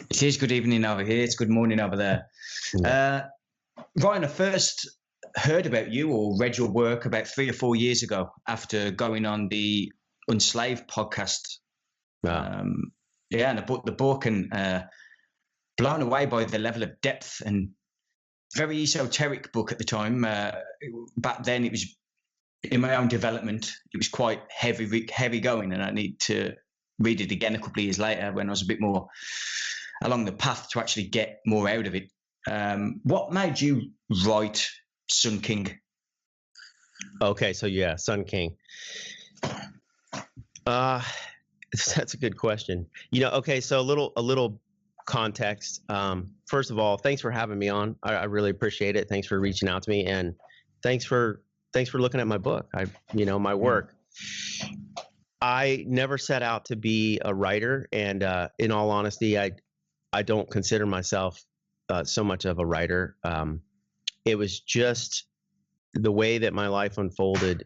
It is good evening over here. It's good morning over there. Yeah. Ryan, I first heard about you or read your work about 3 or 4 years ago after going on the Unslaved podcast. Wow. Yeah, and the book, and blown away by the level of depth and very esoteric book at the time. Back then, it was in my own development. It was quite heavy going, and I need to read it again a couple of years later when I was a bit more along the path to actually get more out of it. What made you write Sun King? Okay, so yeah, Sun King. That's a good question. Okay, so a little context. First of all, thanks for having me on. I really appreciate it. Thanks for reaching out to me, and thanks for looking at my book. My work. I never set out to be a writer, and in all honesty, I don't consider myself so much of a writer. It was just the way that my life unfolded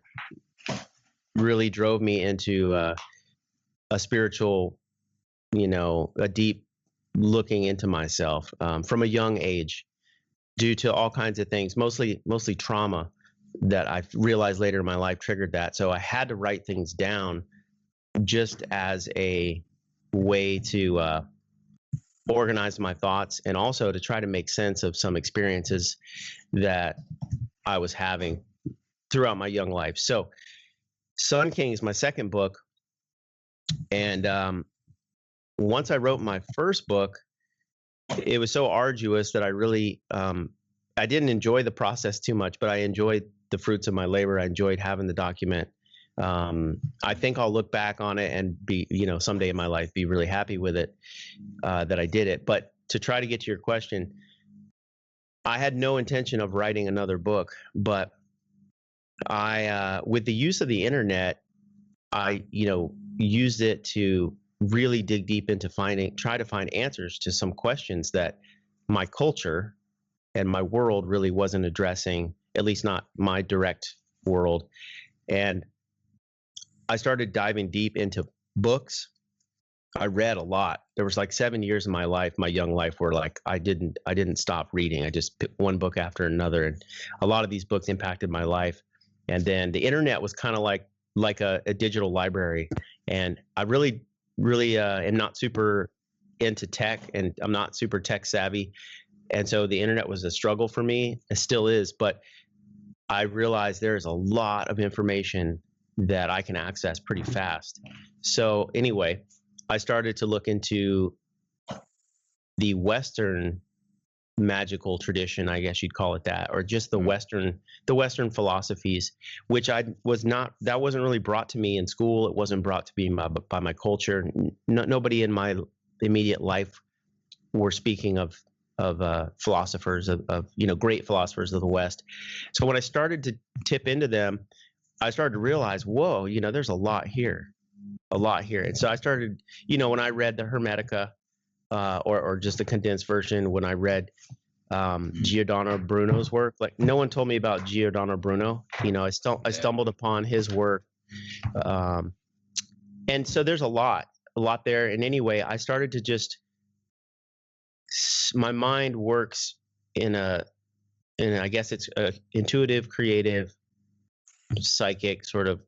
really drove me into a spiritual, a deep looking into myself from a young age, due to all kinds of things, mostly trauma that I realized later in my life triggered that. So I had to write things down just as a way to organize my thoughts, and also to try to make sense of some experiences that I was having throughout my young life. So Sun King is my second book. And once I wrote my first book, it was so arduous that I really, I didn't enjoy the process too much, but I enjoyed the fruits of my labor. I enjoyed having the document. I think I'll look back on it and be, someday in my life, be really happy with it, that I did it. But to try to get to your question, I had no intention of writing another book, but with the use of the internet, I, used it to really dig deep into try to find answers to some questions that my culture and my world really wasn't addressing, at least not my direct world. And I started diving deep into books. I read a lot. There was like 7 years of my life, my young life, where like I didn't stop reading. I just picked one book after another, and a lot of these books impacted my life. And then the internet was kind of like a digital library, and I really am not super into tech, and I'm not super tech savvy, and so the internet was a struggle for me. It still is, but I realized there's a lot of information that I can access pretty fast. So anyway, I started to look into the Western magical tradition, I guess you'd call it that, or just the Western philosophies, which that wasn't really brought to me in school. It wasn't brought to me by my culture. Nobody in my immediate life were speaking of philosophers, of great philosophers of the West. So when I started to tip into them, I started to realize, whoa, there's a lot here. And so I started, when I read the Hermetica, or just the condensed version, when I read Giordano Bruno's work, like no one told me about Giordano Bruno. I stumbled upon his work. And so there's a lot there. And anyway, I started to my mind works in I guess it's a intuitive, creative, psychic sort of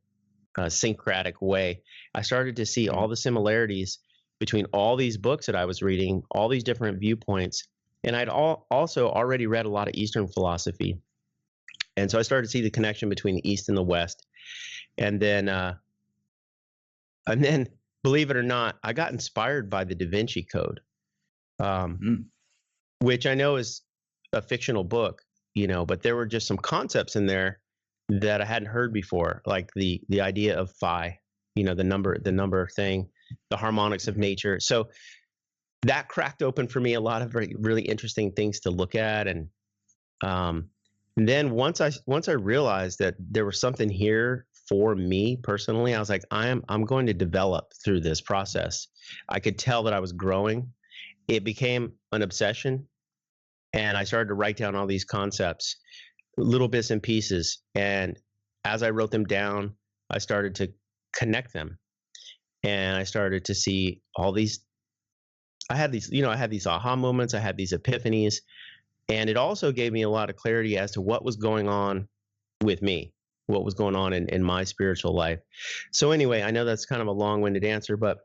syncretic way. I started to see all the similarities between all these books that I was reading, all these different viewpoints. And I'd also already read a lot of Eastern philosophy. And so I started to see the connection between the East and the West. And then believe it or not, I got inspired by the Da Vinci Code, which I know is a fictional book, but there were just some concepts in there that I hadn't heard before, like the idea of phi, the number thing, the harmonics of nature. So that cracked open for me a lot of really interesting things to look at. And then once I realized that there was something here for me personally, I was like, I'm going to develop through this process. I could tell that I was growing. It became an obsession, and I started to write down all these concepts, little bits and pieces. And as I wrote them down, I started to connect them, and I started to see all these I had these, I had these aha moments, I had these epiphanies, and it also gave me a lot of clarity as to what was going on with me, what was going on in my spiritual life. So anyway, I know that's kind of a long-winded answer, but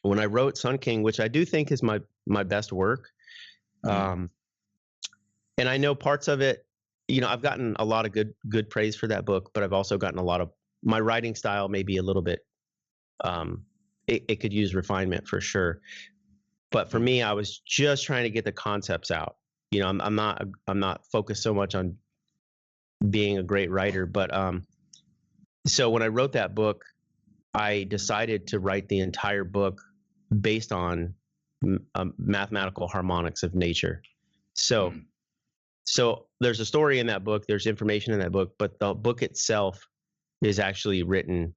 when I wrote Sun King, which I do think is my best work, and I know parts of it, I've gotten a lot of good praise for that book, but I've also gotten a lot of, my writing style may be a little bit, it could use refinement for sure. But for me, I was just trying to get the concepts out. I'm not focused so much on being a great writer, but so when I wrote that book, I decided to write the entire book based on mathematical harmonics of nature. So there's a story in that book, there's information in that book, but the book itself is actually written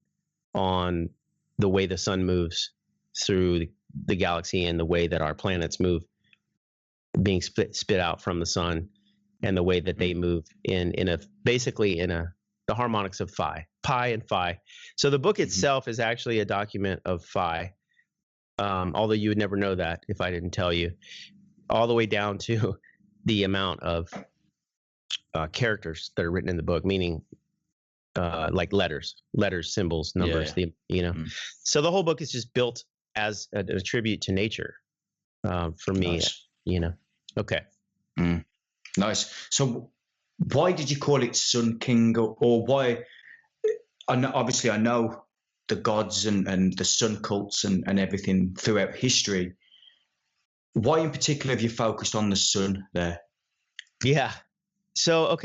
on the way the sun moves through the galaxy and the way that our planets move, being spit out from the sun, and the way that they move in the harmonics of pi and phi. So the book itself is actually a document of phi, although you would never know that if I didn't tell you, all the way down to the amount of characters that are written in the book, meaning like letters, symbols, numbers. So the whole book is just built as a tribute to nature, for me. Nice. Okay. Nice. So why did you call it Sun King, or why? Obviously, I know the gods and the sun cults and everything throughout history. Why in particular have you focused on the sun there? Yeah. So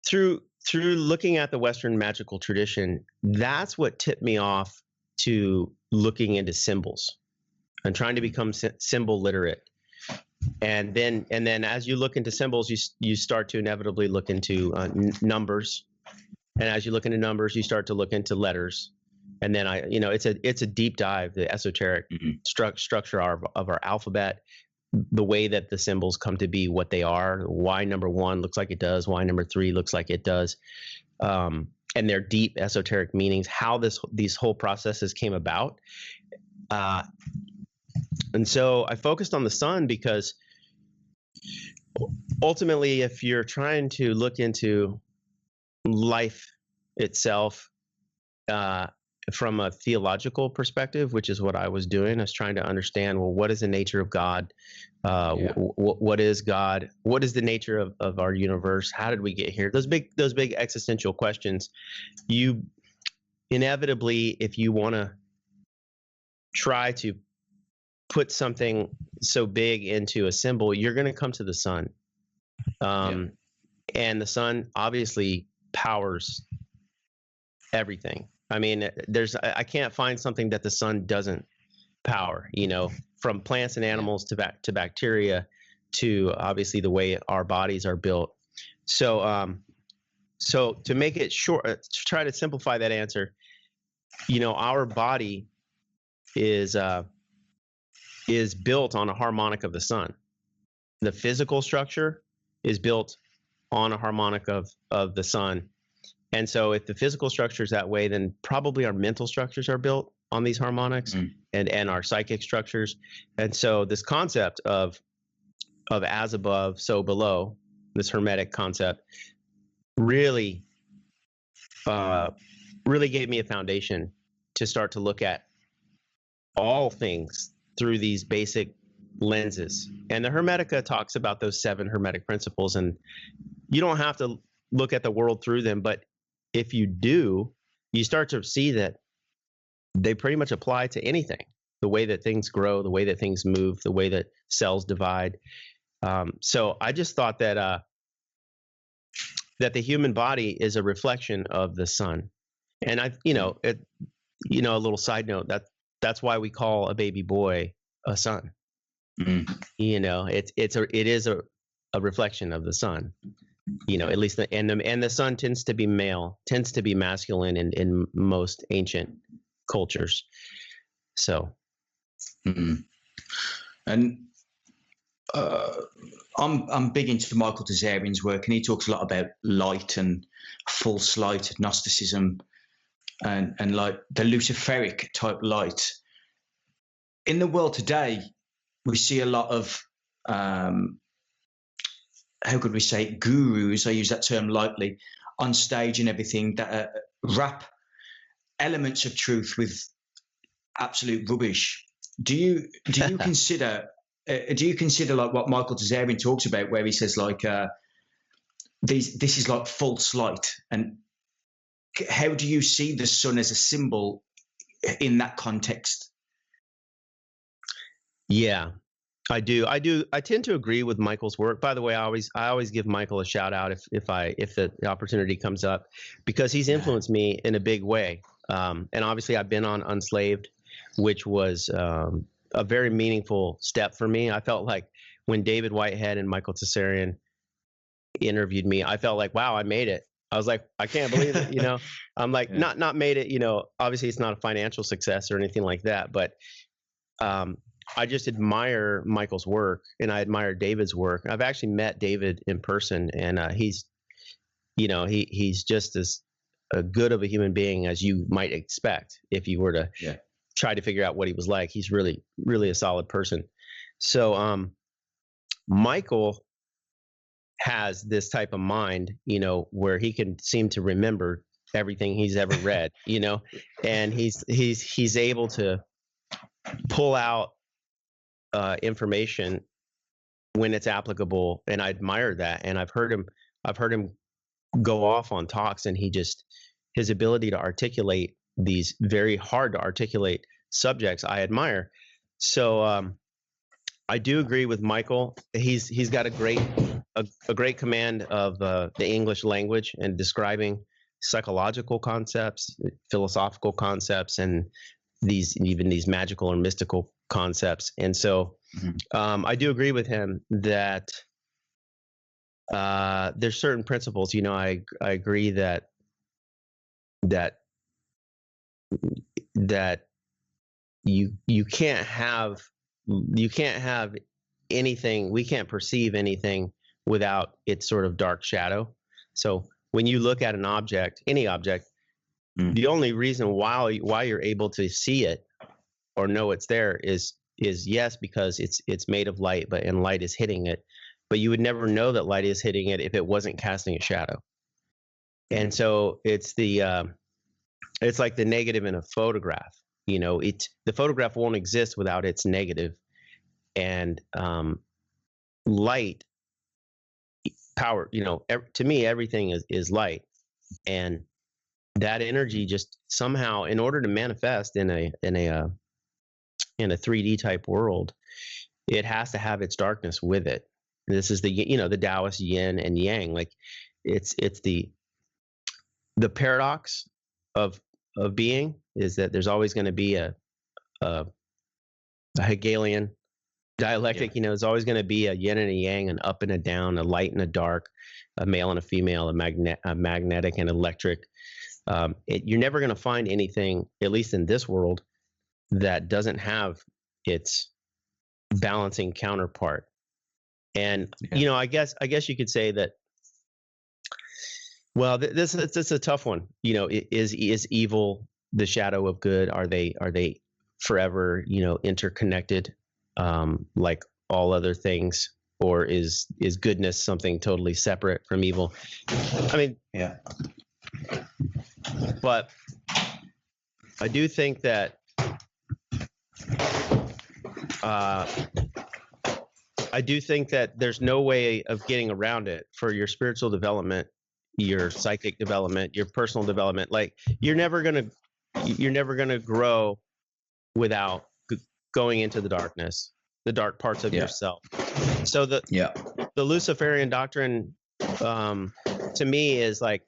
through looking at the Western magical tradition, that's what tipped me off to looking into symbols and trying to become symbol literate. And then as you look into symbols, you start to inevitably look into numbers. And as you look into numbers, you start to look into letters. And then it's a deep dive, the esoteric structure of our alphabet, the way that the symbols come to be what they are, why number 1 looks like it does, why number 3 looks like it does, and their deep esoteric meanings, how these whole processes came about. And so I focused on the sun because ultimately, if you're trying to look into life itself from a theological perspective, which is what I was doing, I was trying to understand, well, what is the nature of God? What is God? What is the nature of our universe? How did we get here? Those big existential questions. You inevitably, if you want to try to put something so big into a symbol, you're going to come to the sun. And the sun obviously powers everything. I mean, I can't find something that the sun doesn't power, from plants and animals to bacteria, to obviously the way our bodies are built. So, so to make it short, to try to simplify that answer, our body is built on a harmonic of the sun. The physical structure is built on a harmonic of the sun. And so if the physical structure is that way, then probably our mental structures are built on these harmonics, and our psychic structures. And so this concept of as above, so below, this Hermetic concept, really gave me a foundation to start to look at all things through these basic lenses. And the Hermetica talks about those 7 Hermetic principles, and you don't have to look at the world through them, but if you do, you start to see that they pretty much apply to anything. The way that things grow, the way that things move, the way that cells divide. So I just thought that that the human body is a reflection of the sun. And a little side note, that's why we call a baby boy a son. It is a reflection of the sun. At least and the sun tends to be male, tends to be masculine in most ancient cultures. So, and I'm big into Michael Tazarian's work, and he talks a lot about light and false light, Gnosticism, and like the Luciferic type light. in the world today, we see a lot of how could we say it, gurus, I use that term lightly, on stage and everything that wrap elements of truth with absolute rubbish. Do you consider like what Michael Tazarian talks about, where he says like this is like false light, and how do you see the sun as a symbol in that context? Yeah, I do. I tend to agree with Michael's work. By the way, I always give Michael a shout out if the opportunity comes up, because he's influenced me in a big way. And obviously, I've been on Unslaved, which was a very meaningful step for me. I felt like when David Whitehead and Michael Tessarian interviewed me, I felt like, wow, I made it. I was like, I can't believe it. You know, I'm like, not made it. You know, obviously, it's not a financial success or anything like that, but I just admire Michael's work, and I admire David's work. I've actually met David in person, and he's just as good of a human being as you might expect if you were to try to figure out what he was like. He's really, really a solid person. So Michael has this type of mind, you know, where he can seem to remember everything he's ever read, you know, and he's able to pull out information when it's applicable, and I admire that. And I've heard him go off on talks, and his ability to articulate these very hard to articulate subjects, I admire. So I do agree with Michael. He's got a great command of the English language and describing psychological concepts, philosophical concepts, and even these magical or mystical concepts. And so I do agree with him that there's certain principles. You know, I agree that you can't have anything, we can't perceive anything without its sort of dark shadow. So when you look at an object, any object, the only reason why you're able to see it or know it's there is yes, because it's made of light, and light is hitting it. But you would never know that light is hitting it if it wasn't casting a shadow. And so it's like the negative in a photograph. You know, the photograph won't exist without its negative. And light, power, you know, to me, everything is light. And that energy just somehow, in order to manifest in a 3D type world, it has to have its darkness with it. This is the Taoist yin and yang. Like it's the paradox of being is that there's always going to be a Hegelian dialectic. You know, there's always going to be a yin and a yang, an up and a down, a light and a dark, a male and a female, a magnetic and electric. You're never going to find anything, at least in this world, that doesn't have its balancing counterpart. And you know, I guess you could say that. Well, this is a tough one. You know, is evil the shadow of good? Are they forever, you know, interconnected, like all other things, or is goodness something totally separate from evil? I mean, yeah. But I do think that there's no way of getting around it for your spiritual development, your psychic development, your personal development. Like you're never gonna grow without going into the darkness, the dark parts of yourself. So the Luciferian doctrine, to me, is like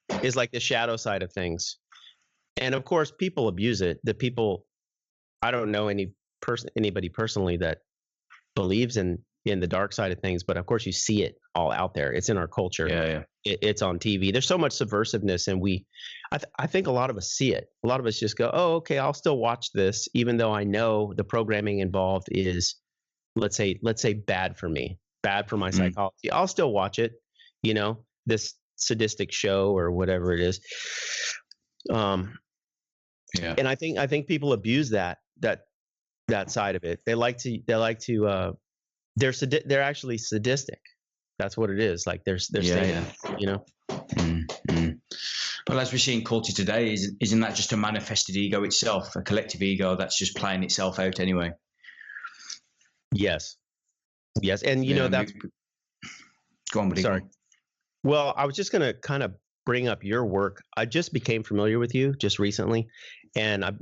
the shadow side of things. And of course, people abuse it. I don't know anybody personally that believes in the dark side of things, but of course you see it all out there. It's in our culture. It's on TV. There's so much subversiveness, and I think a lot of us see it. A lot of us just go, oh, okay, I'll still watch this, even though I know the programming involved is, let's say bad for me, bad for my psychology. I'll still watch it, you know, this sadistic show or whatever it is. And I think people abuse that that side of it. They're actually sadistic. That's what it is. Like they're saying, you know. Well, as we see in culture today, isn't that just a manifested ego itself, a collective ego that's just playing itself out anyway? Yes, and you know that's. Go on, buddy. Sorry. Well, I was just going to kind of bring up your work. I just became familiar with you just recently, and I've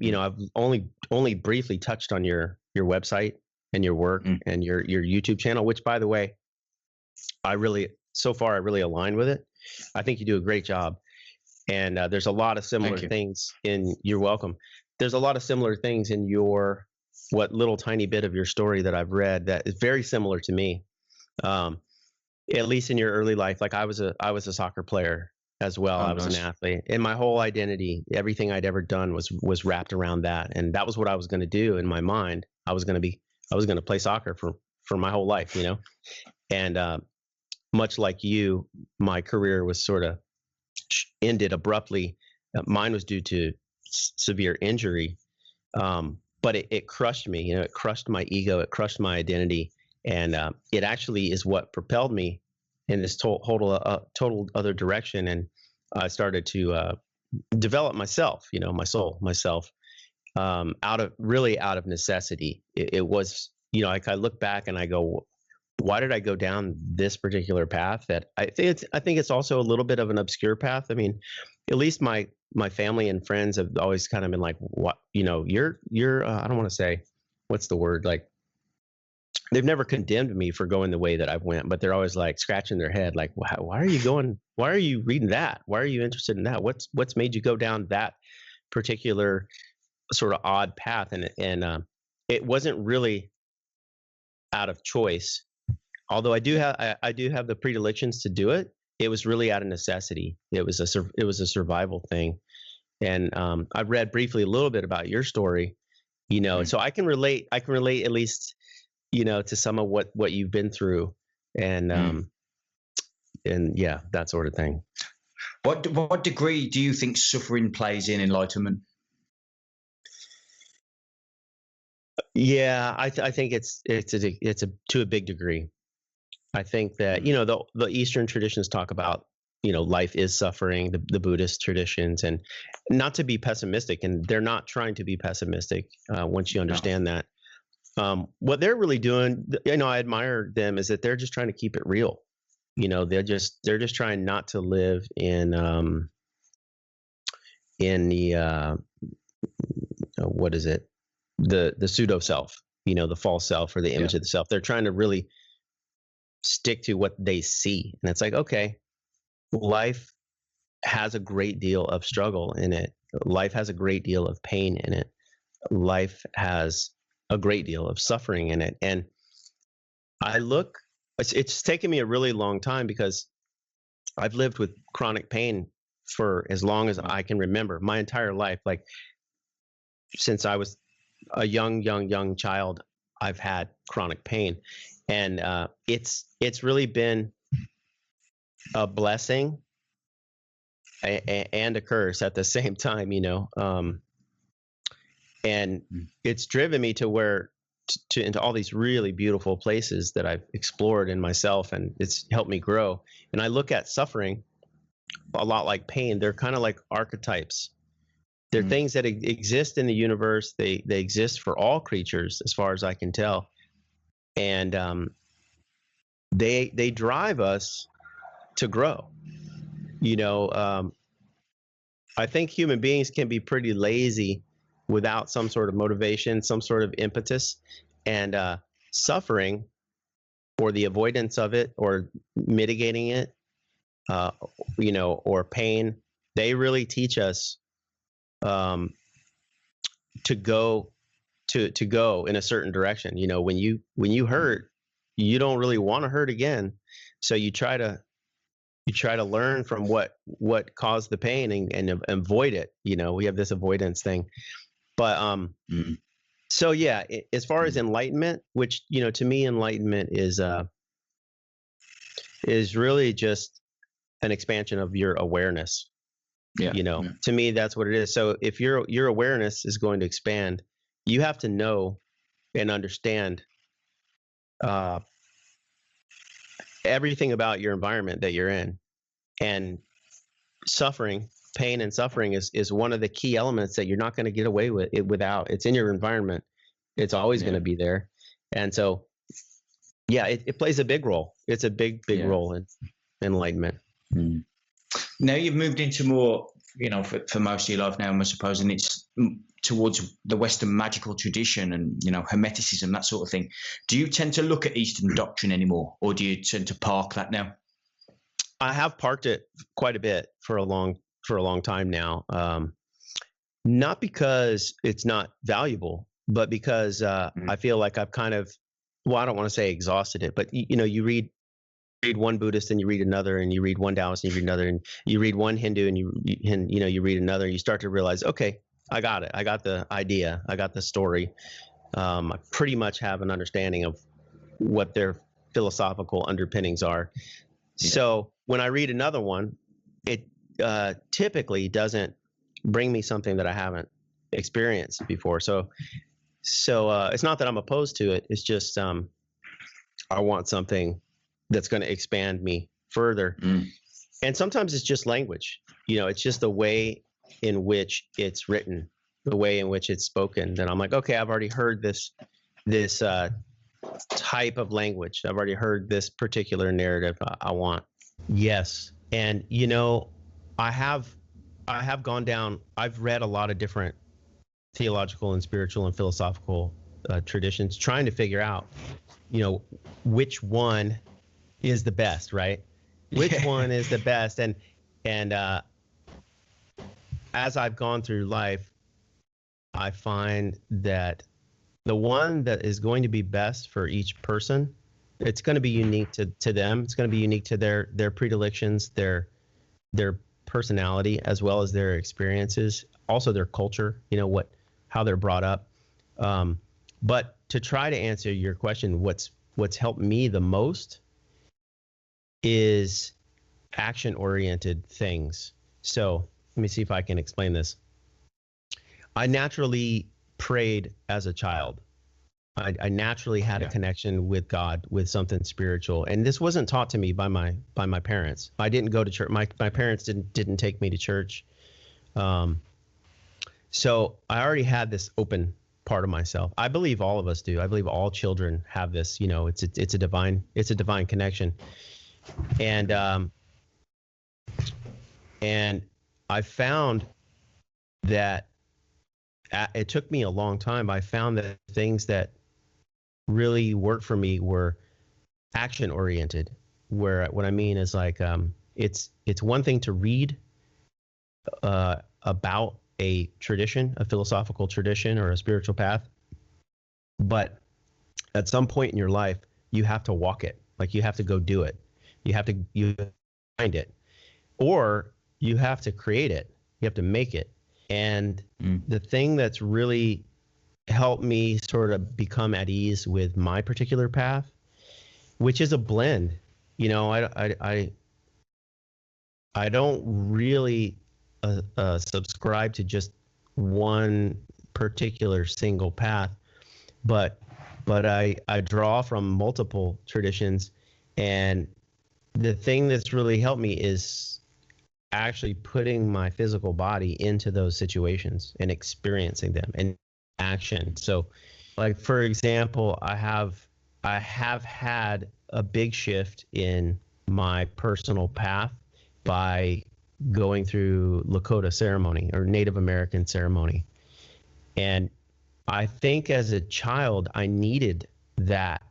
only briefly touched on your website and your work and your YouTube channel, which, by the way, I really align with it. I think you do a great job, and there's a lot of similar things in. You're welcome. There's a lot of similar things in what little tiny bit of your story that I've read that is very similar to me. At least in your early life, like I was a soccer player as well. I was an athlete, and my whole identity, everything I'd ever done was wrapped around that, and that was what I was going to do in my mind. I was going to play soccer for my whole life, you know. And much like you, my career was sort of ended abruptly. Mine was due to severe injury, but it crushed me. You know, it crushed my ego, it crushed my identity. And it actually is what propelled me in this total other direction. And I started to develop myself, you know, my soul, myself, out of necessity. It was, you know, like I look back and I go, why did I go down this particular path? That I think it's also a little bit of an obscure path. I mean, at least my family and friends have always kind of been like, what, you know, you're I don't want to say, what's the word, like. They've never condemned me for going the way that I went, but they're always like scratching their head, like, why are you going? Why are you reading that? Why are you interested in that? What's made you go down that particular sort of odd path? And it wasn't really out of choice, although I do have the predilections to do it. It was really out of necessity. It was a survival thing. And I read briefly a little bit about your story, you know, so I can relate at least, you know, to some of what you've been through, and yeah, that sort of thing. What degree do you think suffering plays in enlightenment? Yeah, I think it's to a big degree. I think that, you know, the Eastern traditions talk about, you know, life is suffering, the Buddhist traditions, and not to be pessimistic, and they're not trying to be pessimistic once you understand that. What they're really doing, you know, I admire them, is that they're just trying to keep it real. You know, they're just trying not to live in the what is it, the pseudo self, you know, the false self or the image of the self. They're trying to really stick to what they see, and it's like, okay, life has a great deal of struggle in it. Life has a great deal of pain in it. Life has a great deal of suffering in it. And it's taken me a really long time, because I've lived with chronic pain for as long as I can remember, my entire life. Like since I was a young child, I've had chronic pain, and it's really been a blessing and a curse at the same time, you know. And it's driven me to into all these really beautiful places that I've explored in myself, and it's helped me grow. And I look at suffering a lot like pain. They're kind of like archetypes. They're things that exist in the universe. They exist for all creatures, as far as I can tell. And they drive us to grow. You know, I think human beings can be pretty lazy without some sort of motivation, some sort of impetus, and suffering, or the avoidance of it, or mitigating it, you know, or pain. They really teach us to go in a certain direction. You know, when you hurt, you don't really want to hurt again, so you try to learn from what caused the pain and avoid it. You know, we have this avoidance thing. But so yeah, as far as enlightenment, which, you know, to me, enlightenment is really just an expansion of your awareness. You know, to me, that's what it is. So if your awareness is going to expand, you have to know and understand everything about your environment that you're in. And suffering, pain and suffering is one of the key elements that you're not going to get away with it without. It's in your environment. It's always going to be there. And so, yeah, it plays a big role. It's a big role in enlightenment. Mm. Now you've moved into more, for most of your life now, I suppose, and it's towards the Western magical tradition and, Hermeticism, that sort of thing. Do you tend to look at Eastern doctrine anymore, or do you tend to park that now? I have parked it quite a bit for a long time now. Not because it's not valuable, but because I feel like I've kind of, well, I don't want to say exhausted it, but you read one Buddhist and you read another, and you read one Taoist and you read another, and you read one Hindu and you read another, and you start to realize, okay, I got it. I got the idea. I got the story. I pretty much have an understanding of what their philosophical underpinnings are. Yeah. So when I read another one, it typically doesn't bring me something that I haven't experienced before. So it's not that I'm opposed to it. It's just I want something that's going to expand me further. Mm. And sometimes it's just language. It's just the way in which it's written, the way in which it's spoken. That I'm like, okay, I've already heard this type of language. I've already heard this particular narrative I want. Yes. And, I have gone down, I've read a lot of different theological and spiritual and philosophical traditions, trying to figure out, which one is the best, right? Which one is the best? And as I've gone through life, I find that the one that is going to be best for each person, it's going to be unique to them. It's going to be unique to their predilections, their personality, as well as their experiences, also their culture, how they're brought up. But to try to answer your question, what's helped me the most is action-oriented things. So let me see if I can explain this. I naturally prayed as a child. I naturally had a connection with God, with something spiritual, and this wasn't taught to me by my parents. I didn't go to church. My parents didn't take me to church. So I already had this open part of myself. I believe all of us do. I believe all children have this. It's a divine connection, and I found that it took me a long time. I found that things that really worked for me were action oriented, where what I mean is like it's one thing to read about a tradition, a philosophical tradition or a spiritual path, but at some point in your life you have to walk it. Like you have to go do it. You find it, or you have to create it. You have to make it. And the thing that's really helped me sort of become at ease with my particular path, which is a blend. I don't really subscribe to just one particular single path, but I draw from multiple traditions, and the thing that's really helped me is actually putting my physical body into those situations and experiencing them in action. So, like for example, I have had a big shift in my personal path by going through Lakota ceremony or Native American ceremony. And I think as a child, I needed that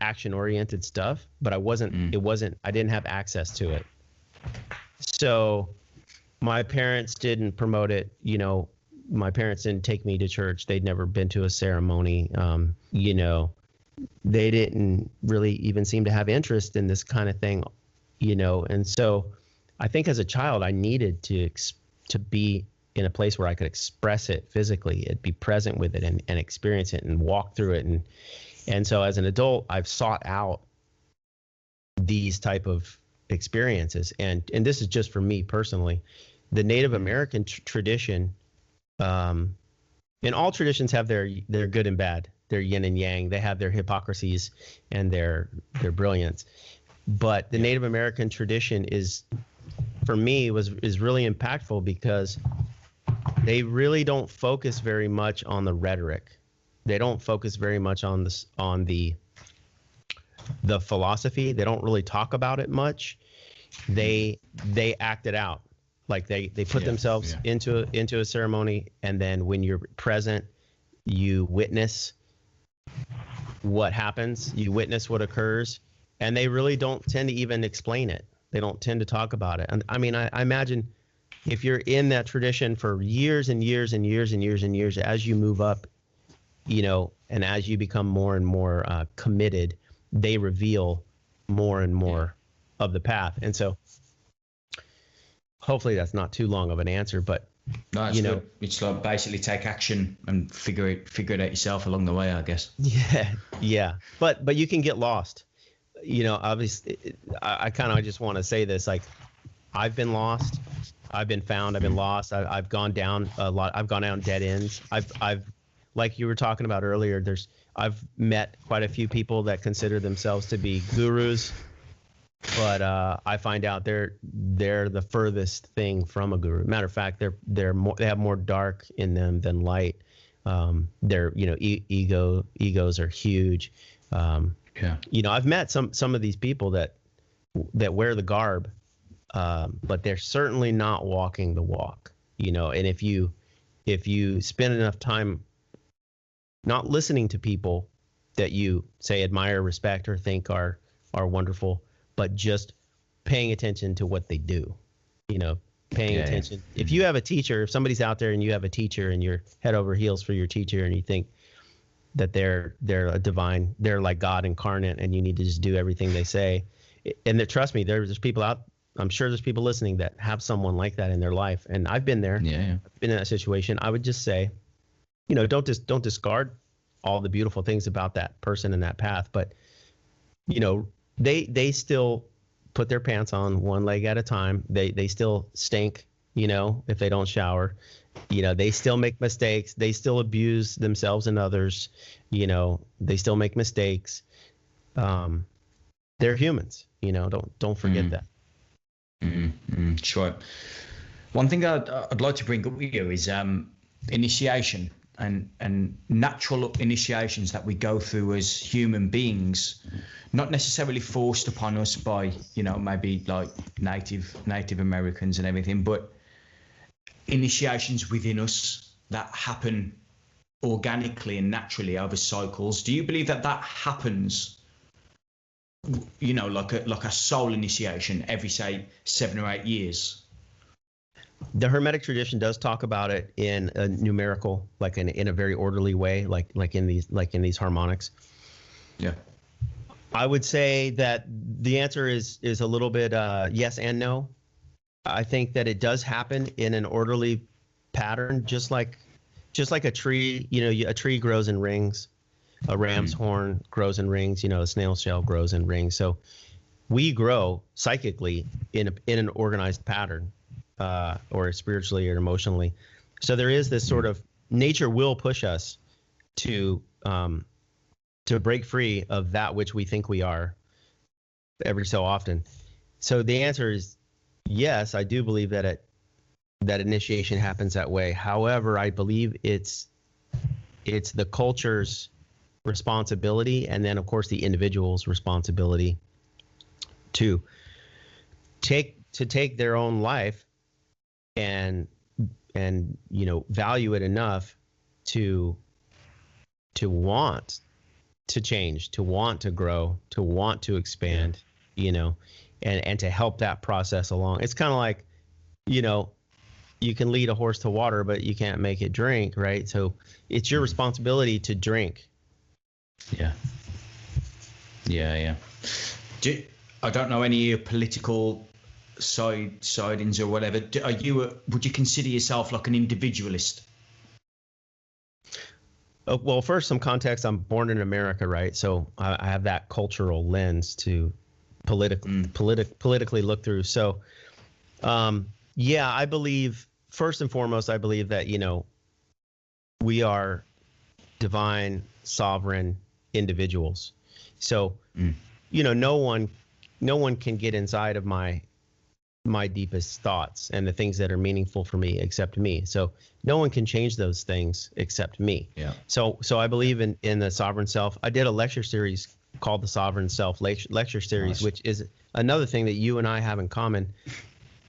action oriented stuff, but I didn't have access to it. So my parents didn't promote it. My parents didn't take me to church. They'd never been to a ceremony. They didn't really even seem to have interest in this kind of thing, and so I think as a child, I needed to be in a place where I could express it physically, be present with it and experience it and walk through it. And so as an adult, I've sought out these type of experiences. And this is just for me personally. The Native American tradition And all traditions have their good and bad, their yin and yang. They have their hypocrisies and their brilliance. But the Native American tradition is, for me, is really impactful because they really don't focus very much on the rhetoric. They don't focus very much on the philosophy. They don't really talk about it much. They act it out. Like they put themselves into a ceremony, and then when you're present, you witness what happens, you witness what occurs, and they really don't tend to even explain it. They don't tend to talk about it. And I mean, I imagine if you're in that tradition for years and years and years and years and years, as you move up, you know, and as you become more and more committed, they reveal more and more of the path. And so hopefully that's not too long of an answer, but no, it's good. It's like basically take action and figure it out yourself along the way, I guess. Yeah. But you can get lost. You know, obviously, I kind of just want to say this, like, I've been lost, I've been found, I've been lost, I've gone down a lot, I've gone down dead ends. I've like you were talking about earlier, I've met quite a few people that consider themselves to be gurus, but I find out they're the furthest thing from a guru. Matter of fact, they have more dark in them than light. Their egos are huge. You know, I've met some of these people that wear the garb, but they're certainly not walking the walk. You know, and if you spend enough time not listening to people that you say admire, respect, or think are wonderful, but just paying attention to what they do, you know, paying attention. If you have a teacher, if somebody's out there and you have a teacher and you're head over heels for your teacher and you think that they're a divine, they're like God incarnate, and you need to just do everything they say. And trust me, there's people out, I'm sure there's people listening that have someone like that in their life. And I've been there, I've been in that situation. I would just say, you know, don't discard all the beautiful things about that person and that path, but you know, they still put their pants on one leg at a time. They still stink, you know, if they don't shower. You know, they still make mistakes. They still abuse themselves and others. You know, they still make mistakes. They're humans, you know, don't forget that. Sure. One thing I'd like to bring up with you is initiation and natural initiations that we go through as human beings, not necessarily forced upon us by, you know, maybe like Native Americans and everything, but initiations within us that happen organically and naturally over cycles. Do you believe that happens, you know, like a soul initiation every, say, 7 or 8 years? The Hermetic tradition does talk about it in a numerical, like in a very orderly way, like in these harmonics. Yeah. I would say that the answer is a little bit yes and no. I think that it does happen in an orderly pattern, just like a tree. You know, a tree grows in rings, a ram's horn grows in rings. You know, a snail shell grows in rings. So we grow psychically in an organized pattern, or spiritually or emotionally. So there is this sort of nature will push us to break free of that which we think we are every so often. So the answer is yes, I do believe that initiation happens that way. However, I believe it's the culture's responsibility, and then of course the individual's responsibility to take their own life and you know, value it enough to want to change, to want to grow, to want to expand, you know, and to help that process along. It's kind of like, you know, you can lead a horse to water, but you can't make it drink, right? So it's your responsibility to drink. Yeah. I don't know any political sidings or whatever. Would you consider yourself like an individualist? Well, first, some context. I'm born in America, right? So I have that cultural lens to politically look through. So, I believe, first and foremost, I believe that, you know, we are divine, sovereign individuals. So, no one can get inside of my deepest thoughts and the things that are meaningful for me except me. So no one can change those things except me. Yeah. So I believe in the sovereign self. I did a lecture series called the Sovereign Self lecture series, which is another thing that you and I have in common.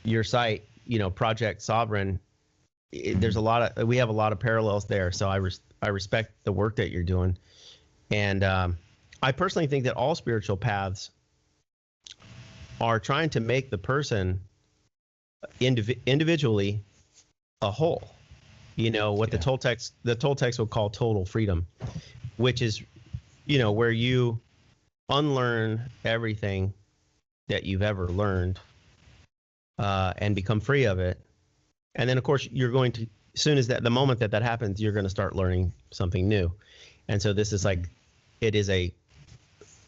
Your site, Project Sovereign, we have a lot of parallels there. So I respect the work that you're doing. And I personally think that all spiritual paths are trying to make the person individually a whole. What the Toltecs would call total freedom, which is, where you unlearn everything that you've ever learned and become free of it. And then, of course, you're going to, as soon as the moment that happens, you're going to start learning something new. And so this is it is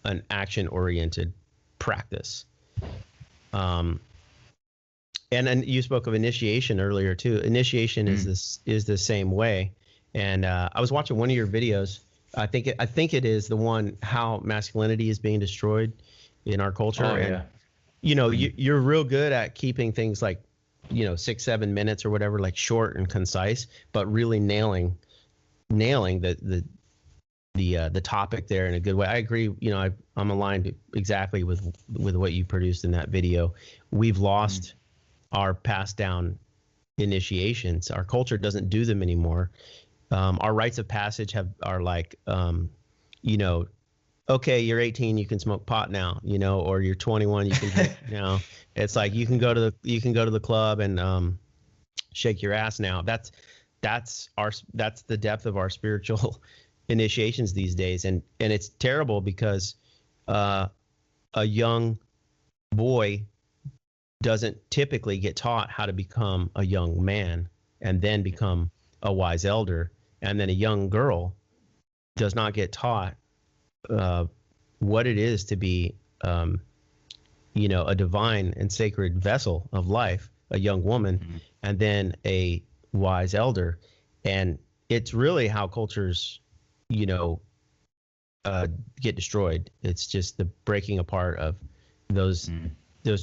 an action-oriented practice. And then you spoke of initiation earlier too. Initiation is the same way. And I was watching one of your videos. I think it is the one, how masculinity is being destroyed in our culture. Oh, and yeah. you're real good at keeping things 6-7 minutes or whatever, short and concise, but really nailing the topic there in a good way. I agree. I'm aligned exactly with what you produced in that video. We've lost our passed down initiations. Our culture doesn't do them anymore. Our rites of passage are okay, you're 18, you can smoke pot now, or you're 21, you can drink now. It's you can go to the club and shake your ass now. That's the depth of our spiritual initiations these days, and it's terrible because a young boy doesn't typically get taught how to become a young man and then become a wise elder, and then a young girl does not get taught what it is to be a divine and sacred vessel of life, a young woman, and then a wise elder. And it's really how cultures get destroyed. It's just the breaking apart of those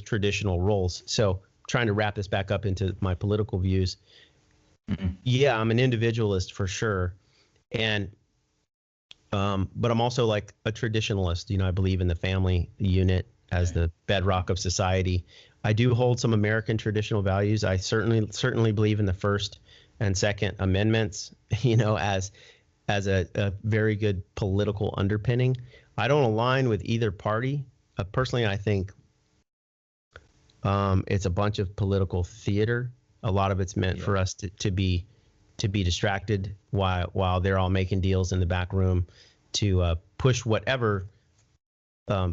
traditional roles. So trying to wrap this back up into my political views. Yeah, I'm an individualist for sure. And but I'm also a traditionalist. I believe in the family unit as the bedrock of society. I do hold some American traditional values. I certainly believe in the First and Second Amendments, as a very good political underpinning. I don't align with either party. Personally, I think it's a bunch of political theater. A lot of it's meant for us to be distracted while they're all making deals in the back room to push whatever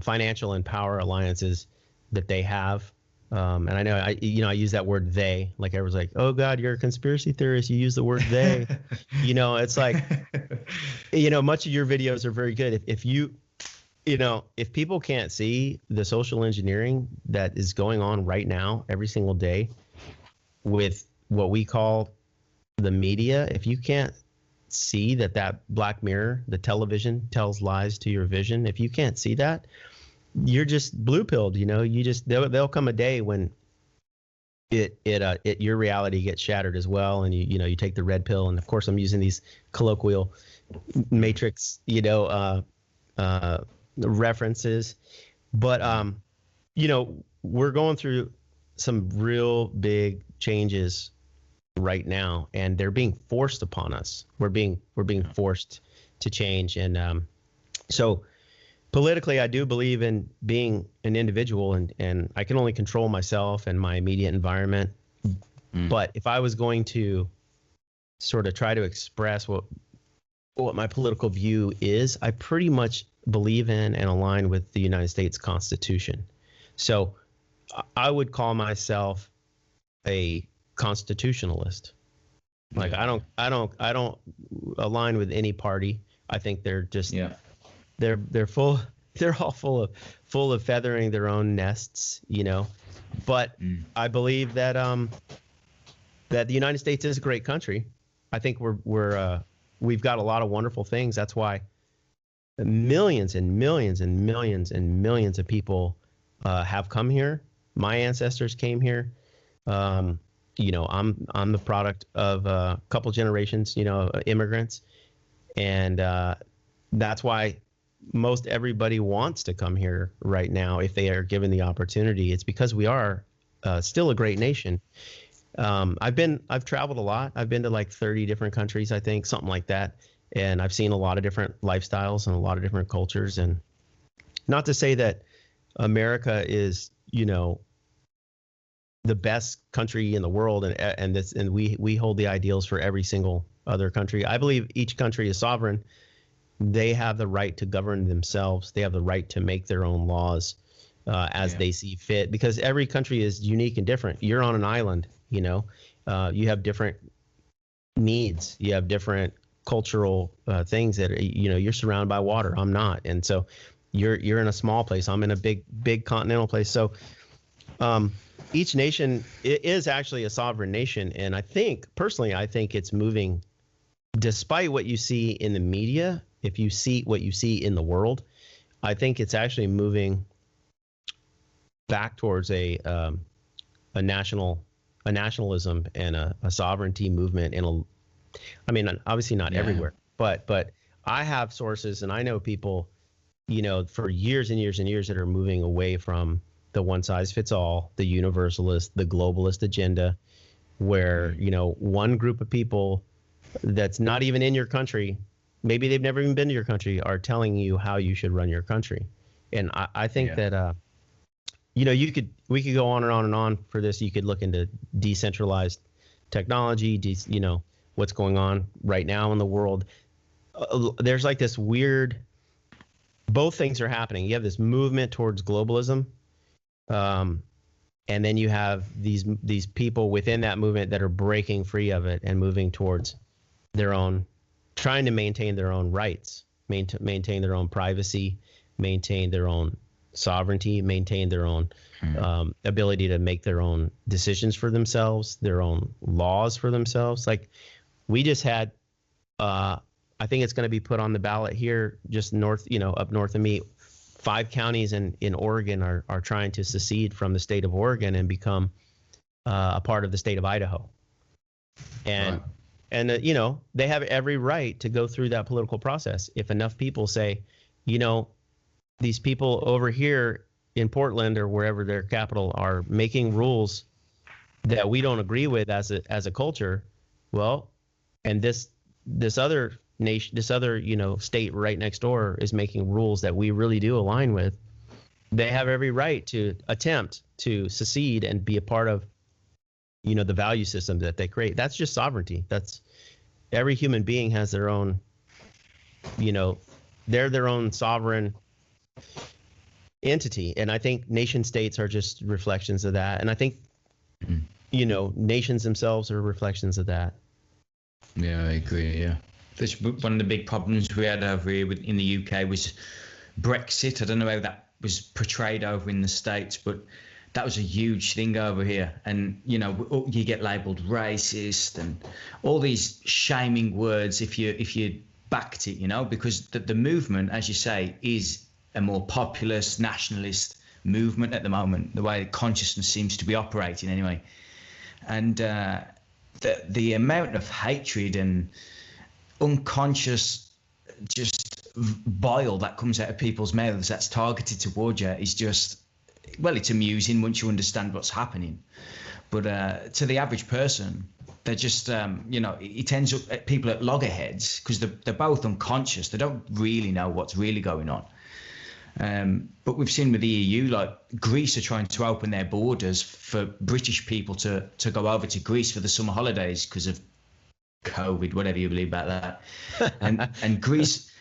financial and power alliances that they have. And I know I use that word they, everyone's like, oh God, you're a conspiracy theorist. You use the word they. It's much of your videos are very good. If people can't see the social engineering that is going on right now every single day with what we call the media, if you can't see that black mirror, the television tells lies to your vision, if you can't see that, you're just blue pilled. There'll come a day when your reality gets shattered as well, and you take the red pill. And of course, I'm using these colloquial matrix references, but we're going through some real big changes right now, and they're being forced upon us. We're being forced to change, and so politically, I do believe in being an individual, and I can only control myself and my immediate environment. But if I was going to sort of try to express what my political view is, I pretty much believe in and align with the United States Constitution. So I would call myself a constitutionalist. I don't align with any party. I think they're just they're all full of feathering their own nests, But I believe that that the United States is a great country. I think we're we've got a lot of wonderful things. That's why millions and millions and millions and millions of people have come here. My ancestors came here. You know, I'm the product of a couple generations, you know, immigrants, and that's why most everybody wants to come here right now if they are given the opportunity. It's because we are still a great nation. I've traveled a lot. I've been to like 30 different countries, I think, something like that. And I've seen a lot of different lifestyles and a lot of different cultures. And not to say that America is, you know, the best country in the world, and we hold the ideals for every single other country. I believe each country is sovereign. They have the right to govern themselves. They have the right to make their own laws as they see fit, because every country is unique and different. You're on an island, you know, you have different needs. You have different cultural things that, you know, you're surrounded by water. I'm not. And so you're in a small place. I'm in a big continental place. So each nation is actually a sovereign nation. And I think, personally, I think it's moving, despite what you see in the media. If you see what you see in the world, I think it's actually moving back towards a nationalism and a sovereignty movement. I mean, obviously not everywhere, but I have sources and I know people, you know, for years and years and years that are moving away from the one size fits all, the universalist, the globalist agenda, where, you know, one group of people that's not even in your country, maybe they've never even been to your country, are telling you how you should run your country. And I think that, you know, we could go on and on and on for this. You could look into decentralized technology, you know, what's going on right now in the world. There's like this weird, both things are happening. You have this movement towards globalism. And then you have these people within that movement that are breaking free of it and moving towards their own, trying to maintain their own rights, maintain their own privacy, maintain their own sovereignty, maintain their own ability to make their own decisions for themselves, their own laws for themselves. Like we just had, I think it's going to be put on the ballot here, just north, you know, up north of me. 5 counties in Oregon are trying to secede from the state of Oregon and become a part of the state of Idaho. And you know, they have every right to go through that political process. If enough people say, you know, these people over here in Portland or wherever their capital are making rules that we don't agree with as a culture, well, and this other nation, this other, you know, state right next door is making rules that we really do align with, they have every right to attempt to secede and be a part of, you know, the value system that they create. That's just sovereignty. That's every human being has their own, you know, they're their own sovereign entity. And I think nation states are just reflections of that. And I think, you know, nations themselves are reflections of that. Yeah, I agree. Yeah. That's one of the big problems we had over here in the UK was Brexit. I don't know how that was portrayed over in the States, but that was a huge thing over here. And, you know, you get labeled racist and all these shaming words if you backed it, you know, because the movement, as you say, is a more populist, nationalist movement at the moment, the way consciousness seems to be operating anyway. And the amount of hatred and unconscious just bile that comes out of people's mouths that's targeted towards you is just, well, it's amusing once you understand what's happening, but to the average person, they're just you know, it ends up at people at loggerheads because they're both unconscious. They don't really know what's really going on. But we've seen with the EU, like Greece are trying to open their borders for British people to go over to Greece for the summer holidays because of COVID, whatever you believe about that. And Greece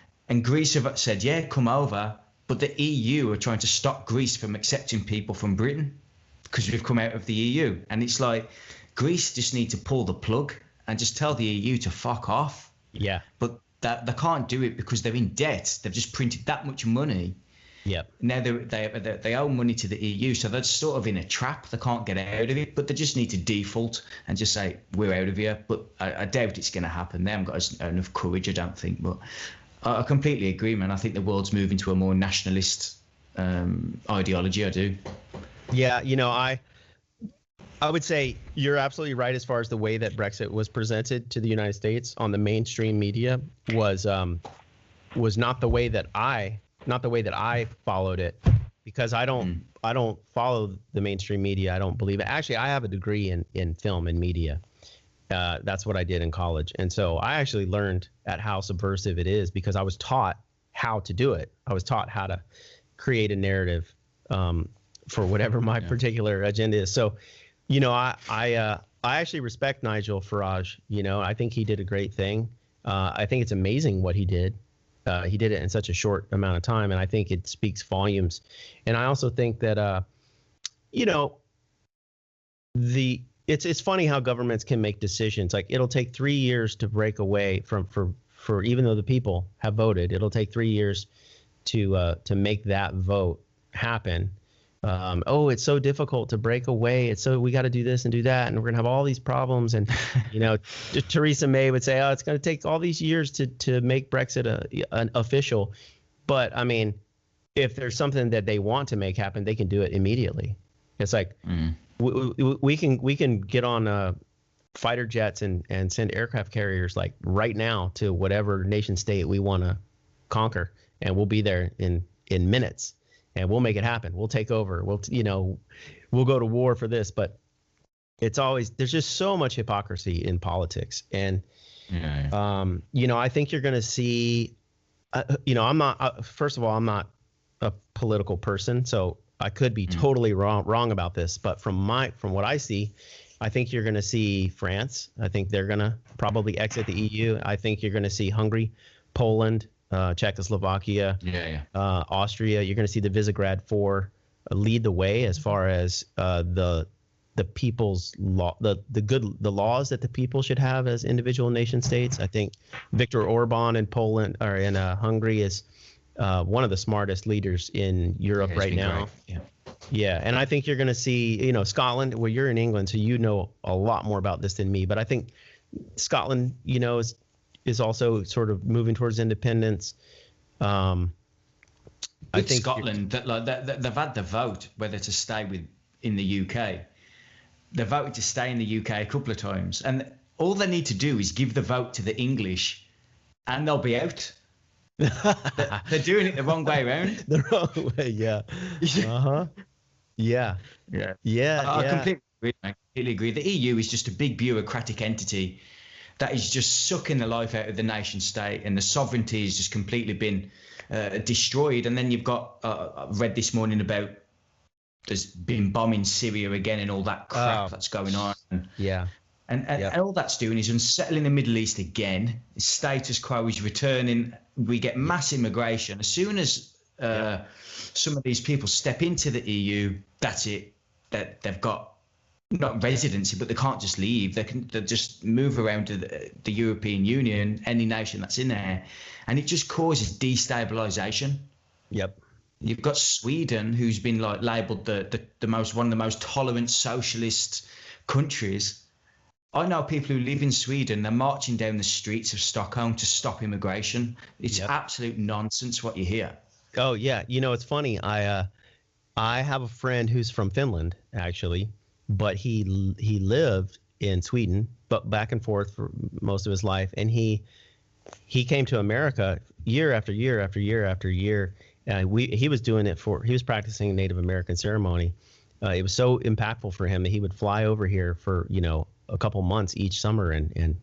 have said, yeah, come over. But the EU are trying to stop Greece from accepting people from Britain because we've come out of the EU. And it's like Greece just need to pull the plug and just tell the EU to fuck off. Yeah. But that they can't do it because they're in debt. They've just printed that much money. Yep. Now they owe money to the EU, so they're sort of in a trap. They can't get out of it, but they just need to default and just say, we're out of here. But I doubt it's going to happen. They haven't got enough courage, I don't think. But I completely agree, man. I think the world's moving to a more nationalist ideology. I do. Yeah, you know, I would say you're absolutely right as far as the way that Brexit was presented to the United States on the mainstream media was not the way that I followed it, because I don't follow the mainstream media. I don't believe it. Actually, I have a degree in film and media. That's what I did in college. And so I actually learned at how subversive it is because I was taught how to do it. I was taught how to create a narrative for whatever my particular agenda is. So, you know, I actually respect Nigel Farage. You know, I think he did a great thing. I think it's amazing what he did. He did it in such a short amount of time, and I think it speaks volumes. And I also think that, you know, it's funny how governments can make decisions. Like, it'll take 3 years to break away for even though the people have voted, it'll take 3 years to make that vote happen. Oh, it's so difficult to break away. It's so we got to do this and do that, and we're gonna have all these problems. And you know, Theresa May would say, "Oh, it's gonna take all these years to make Brexit an official." But I mean, if there's something that they want to make happen, they can do it immediately. It's like we can get on fighter jets and send aircraft carriers like right now to whatever nation state we want to conquer, and we'll be there in minutes. And we'll make it happen. We'll take over. We'll go to war for this. But it's always, there's just so much hypocrisy in politics. And, you know, I think you're going to see, you know, I'm not, first of all, I'm not a political person, so I could be totally wrong about this. But from what I see, I think you're going to see France. I think they're going to probably exit the EU. I think you're going to see Hungary, Poland, Czechoslovakia, Austria. You're going to see the Visegrad Four lead the way as far as the people's law, the laws that the people should have as individual nation states. I think Viktor Orban in Poland or in Hungary is one of the smartest leaders in Europe right now. Yeah, and I think you're going to see, you know, Scotland. Well, you're in England, so you know a lot more about this than me. But I think Scotland, you know, is also sort of moving towards independence. I think Scotland, they've had the vote whether to stay in the UK. They voted to stay in the UK a couple of times, and all they need to do is give the vote to the English, and they'll be out. They're doing it the wrong way around. The wrong way, yeah. I completely agree. The EU is just a big bureaucratic entity that is just sucking the life out of the nation state, and the sovereignty has just completely been destroyed. And then you've got, I read this morning about there's been bombing Syria again and all that crap that's going on. And all that's doing is unsettling the Middle East again. Status quo is returning. We get mass immigration. As soon as some of these people step into the EU, that's it. That they've got not residency, but they can't just leave. They just move around to the European Union, any nation that's in there, and it just causes destabilization. Yep. You've got Sweden, who's been like labelled one of the most tolerant socialist countries. I know people who live in Sweden. They're marching down the streets of Stockholm to stop immigration. It's absolute nonsense what you hear. Oh yeah, you know, it's funny. I have a friend who's from Finland actually, but he lived in Sweden, but back and forth for most of his life, and he came to America year after year after year after year. He was practicing Native American ceremony. It was so impactful for him that he would fly over here for, you know, a couple months each summer and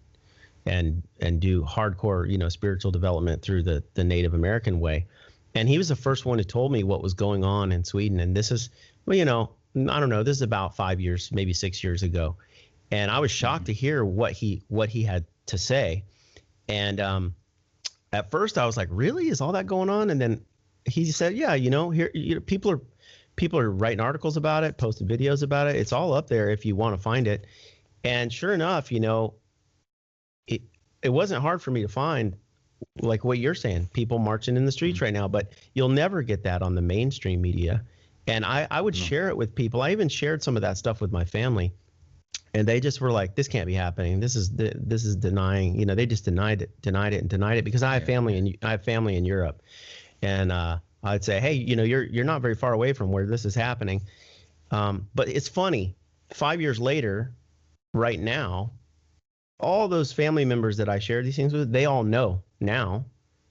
do hardcore, you know, spiritual development through the Native American way. And he was the first one who told me what was going on in Sweden. And this is, well, you know, I don't know, this is about 5 years, maybe 6 years ago. And I was shocked to hear what he had to say. And at first I was like, really? Is all that going on? And then he said, yeah, you know, here, you know, people are writing articles about it, posting videos about it. It's all up there if you want to find it. And sure enough, you know, it wasn't hard for me to find like what you're saying, people marching in the streets right now, but you'll never get that on the mainstream media. And I would share it with people. I even shared some of that stuff with my family, and they just were like, this can't be happening. This is denying, you know, they just denied it because I have family in Europe. And I'd say, hey, you know, you're not very far away from where this is happening. But it's funny, 5 years later, right now, all those family members that I shared these things with, they all know now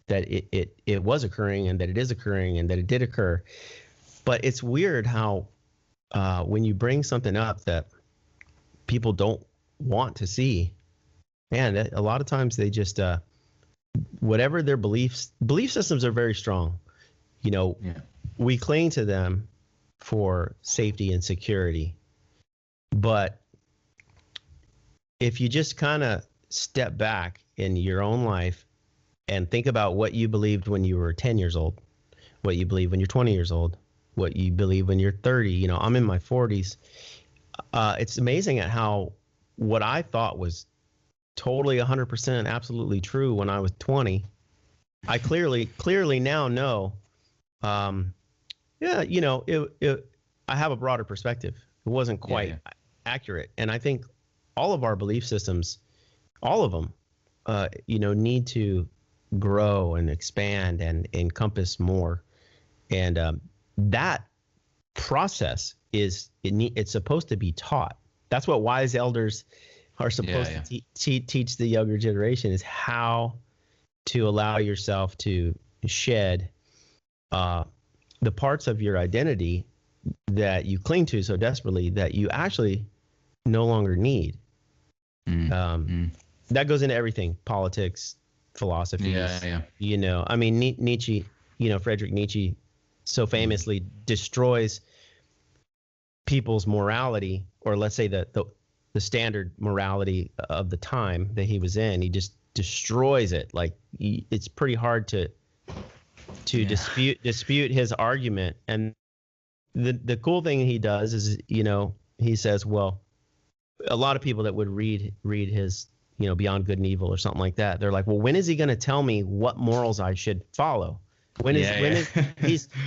that it was occurring and that it is occurring and that it did occur. But it's weird how when you bring something up that people don't want to see, man, a lot of times they just whatever their belief systems are very strong. You know, we cling to them for safety and security. But if you just kind of step back in your own life and think about what you believed when you were 10 years old, what you believe when you're 20 years old, what you believe when you're 30, you know, I'm in my 40s. It's amazing at how what I thought was totally 100% absolutely true when I was 20, I clearly now know, yeah, you know, I have a broader perspective. It wasn't quite accurate. And I think all of our belief systems, all of them, you know, need to grow and expand and encompass more. And that process it's supposed to be taught. That's what wise elders are supposed to teach the younger generation, is how to allow yourself to shed the parts of your identity that you cling to so desperately that you actually no longer need. That goes into everything: politics, philosophy. You know, I mean, Nietzsche, you know, Friedrich Nietzsche so famously destroys people's morality, or let's say the standard morality of the time that he was in. He just destroys it. Like, it's pretty hard to dispute his argument. And the cool thing he does is, you know, he says, well, a lot of people that would read his, you know, Beyond Good and Evil or something like that, they're like, well, when is he going to tell me what morals I should follow? When is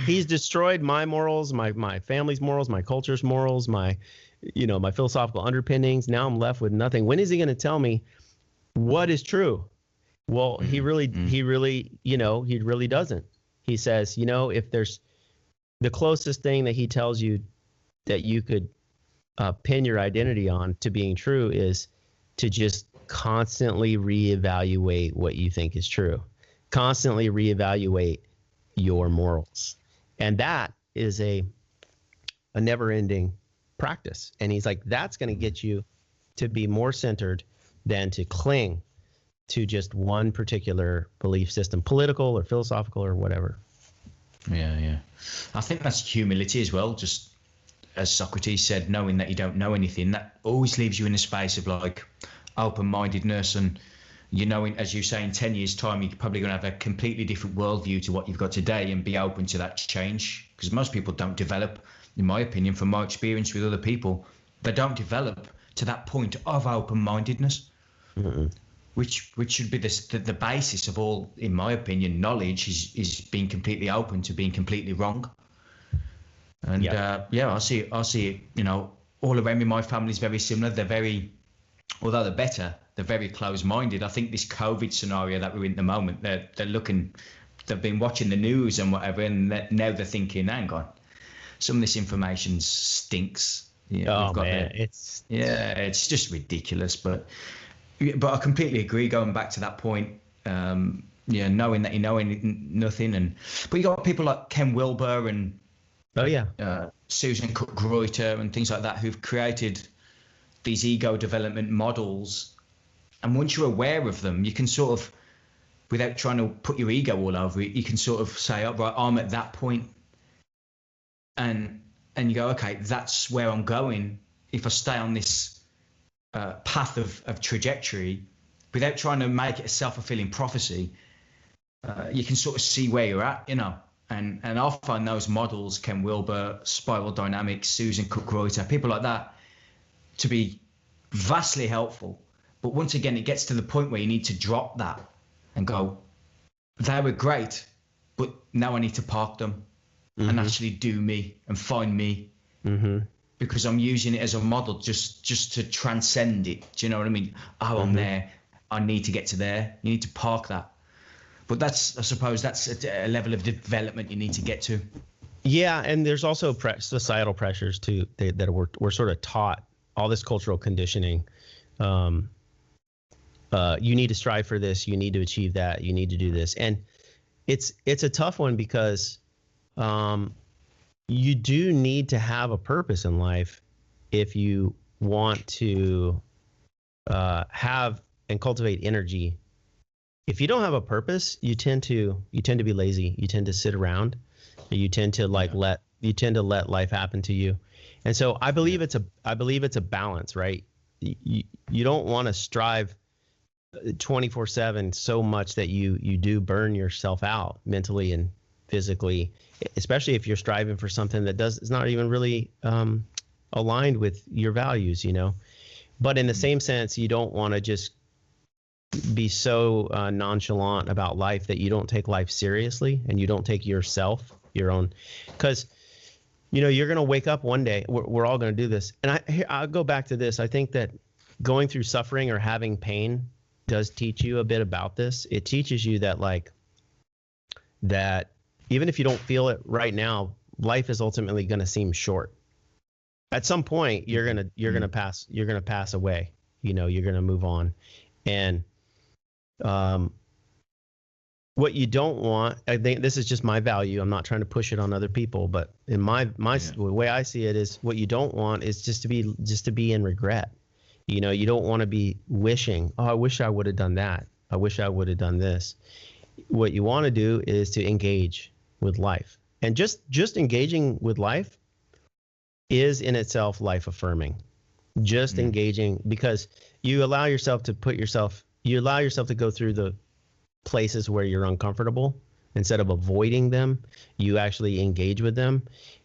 he's destroyed my morals, my family's morals, my culture's morals, my, you know, my philosophical underpinnings. Now I'm left with nothing. When is he going to tell me what is true? Well, he really, you know, he really doesn't. He says, you know, if there's the closest thing that he tells you that you could pin your identity on to being true is to just constantly reevaluate what you think is true, constantly reevaluate your morals. And that is a never-ending practice. And he's like, that's going to get you to be more centered than to cling to just one particular belief system, political or philosophical or whatever. Yeah. I think that's humility as well. Just as Socrates said, knowing that you don't know anything, that always leaves you in a space of like open-mindedness. And you know, as you say, in 10 years' time, you're probably going to have a completely different worldview to what you've got today, and be open to that change. Because most people don't develop, in my opinion, from my experience with other people, they don't develop to that point of open-mindedness, which should be the basis of all, in my opinion, knowledge is being completely open to being completely wrong. And I see it, you know, all around me. My family's very similar. They're very, although they're better, they're very close-minded. I think this COVID scenario that we're in at the moment, they've been watching the news and whatever, and now they're thinking, hang on, some of this information stinks. It's just ridiculous. But I completely agree. Going back to that point, knowing that you know nothing, but you got people like Ken Wilber and Susan Cook-Greuter and things like that, who've created these ego development models. And once you're aware of them, you can sort of, without trying to put your ego all over it, you can sort of say, oh, right, I'm at that point. And you go, okay, that's where I'm going. If I stay on this path of trajectory, without trying to make it a self-fulfilling prophecy, you can sort of see where you're at, you know. And I find those models, Ken Wilber, Spiral Dynamics, Susan Cook-Greuter, people like that, to be vastly helpful. But once again, it gets to the point where you need to drop that and go, they were great, but now I need to park them and actually do me and find me. Because I'm using it as a model just to transcend it. Do you know what I mean? Oh, I'm there. I need to get to there. You need to park that. But I suppose that's a level of development you need to get to. Yeah, and there's also societal pressures too that we're sort of taught, all this cultural conditioning. You need to strive for this. You need to achieve that. You need to do this, and it's a tough one because you do need to have a purpose in life if you want to have and cultivate energy. If you don't have a purpose, you tend to be lazy. You tend to sit around. You tend to let life happen to you. And so I believe it's a balance, right? You don't want to strive 24/7 so much that you do burn yourself out mentally and physically, especially if you're striving for something that is not even really aligned with your values, But in the same sense, you don't want to just be so nonchalant about life that you don't take life seriously and you don't take yourself, your own, because you're going to wake up one day. We're all going to do this, and I'll go back to this. I think that going through suffering or having pain does teach you a bit about this. It teaches you that that even if you don't feel it right now, life is ultimately going to seem short. At some point, you're gonna pass away. You're gonna move on, and what you don't want, I think this is just my value. I'm not trying to push it on other people, but in the way I see it is, what you don't want is just to be in regret. You don't want to be wishing, oh, I wish I would have done that. I wish I would have done this. What you want to do is to engage with life, and just engaging with life is in itself life affirming. Just engaging, because you allow yourself to go through the places where you're uncomfortable. Instead of avoiding them, you actually engage with them.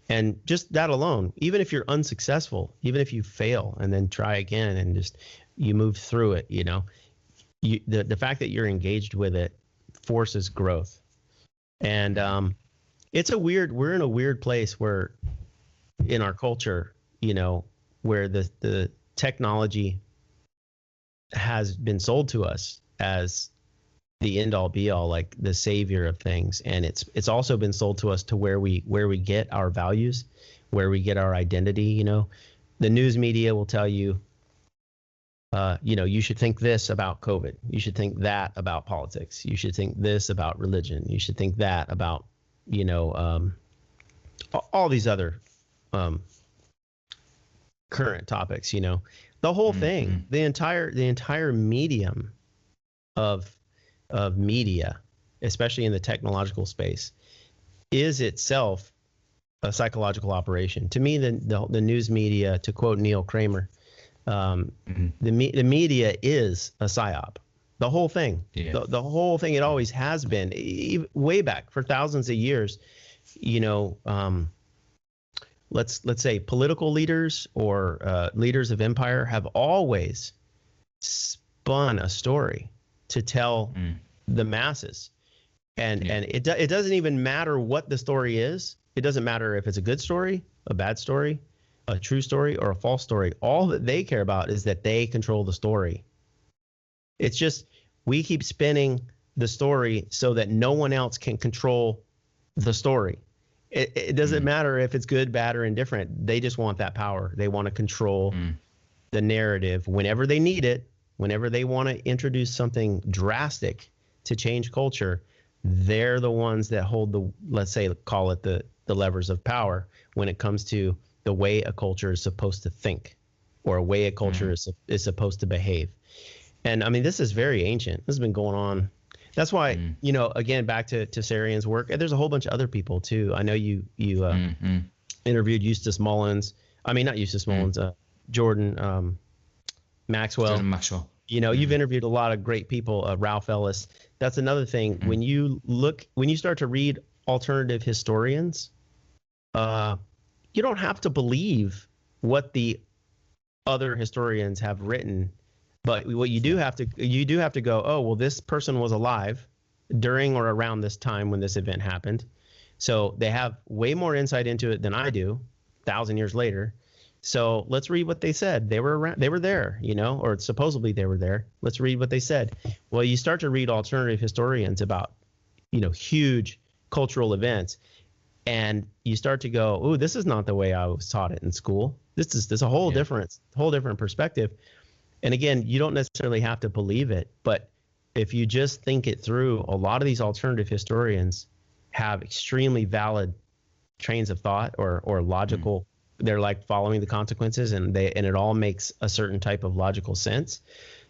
And just that alone, even if you're unsuccessful, even if you fail and then try again and just you move through it, the fact that you're engaged with it forces growth. And we're in a weird place where in our culture, where the technology has been sold to us as the end all be all, like the savior of things, and it's also been sold to us to where we get our values, where we get our identity. The news media will tell you, you should think this about COVID, you should think that about politics, you should think this about religion, you should think that about all these other current topics. The whole thing, the entire medium of media, especially in the technological space, is itself a psychological operation. To me, the news media, to quote Neil Kramer, the media is a psyop. The whole thing, the whole thing, it always has been, way back for thousands of years. Let's say political leaders or leaders of empire have always spun a story to tell the masses, and it doesn't even matter what the story is. It doesn't matter if it's a good story, a bad story, a true story, or a false story. All that they care about is that they control the story. It's just, we keep spinning the story so that no one else can control the story. It doesn't matter if it's good, bad, or indifferent. They just want that power. They want to control the narrative whenever they need it. Whenever they want to introduce something drastic to change culture, they're the ones that hold let's say, call it the levers of power when it comes to the way a culture is supposed to think, or a way a culture is supposed to behave. And I mean, this is very ancient. This has been going on. That's why, again, back to Sarian's work, and there's a whole bunch of other people too. I know you interviewed Eustace Mullins. I mean, not Eustace Mullins, Jordan Maxwell. Jordan Maxwell. You've interviewed a lot of great people, Ralph Ellis. That's another thing. When you start to read alternative historians, you don't have to believe what the other historians have written, but what you do have to go, oh, well, this person was alive during or around this time when this event happened. So they have way more insight into it than I do, 1,000 years later. So let's read what they said. They were around, they were there, you know, or supposedly they were there. Let's read what they said. Well, you start to read alternative historians about, you know, huge cultural events, and you start to go, oh, this is not the way I was taught it in school. This is a whole different perspective. And again, you don't necessarily have to believe it, but if you just think it through, a lot of these alternative historians have extremely valid trains of thought or logical. They're like following the consequences, and it all makes a certain type of logical sense.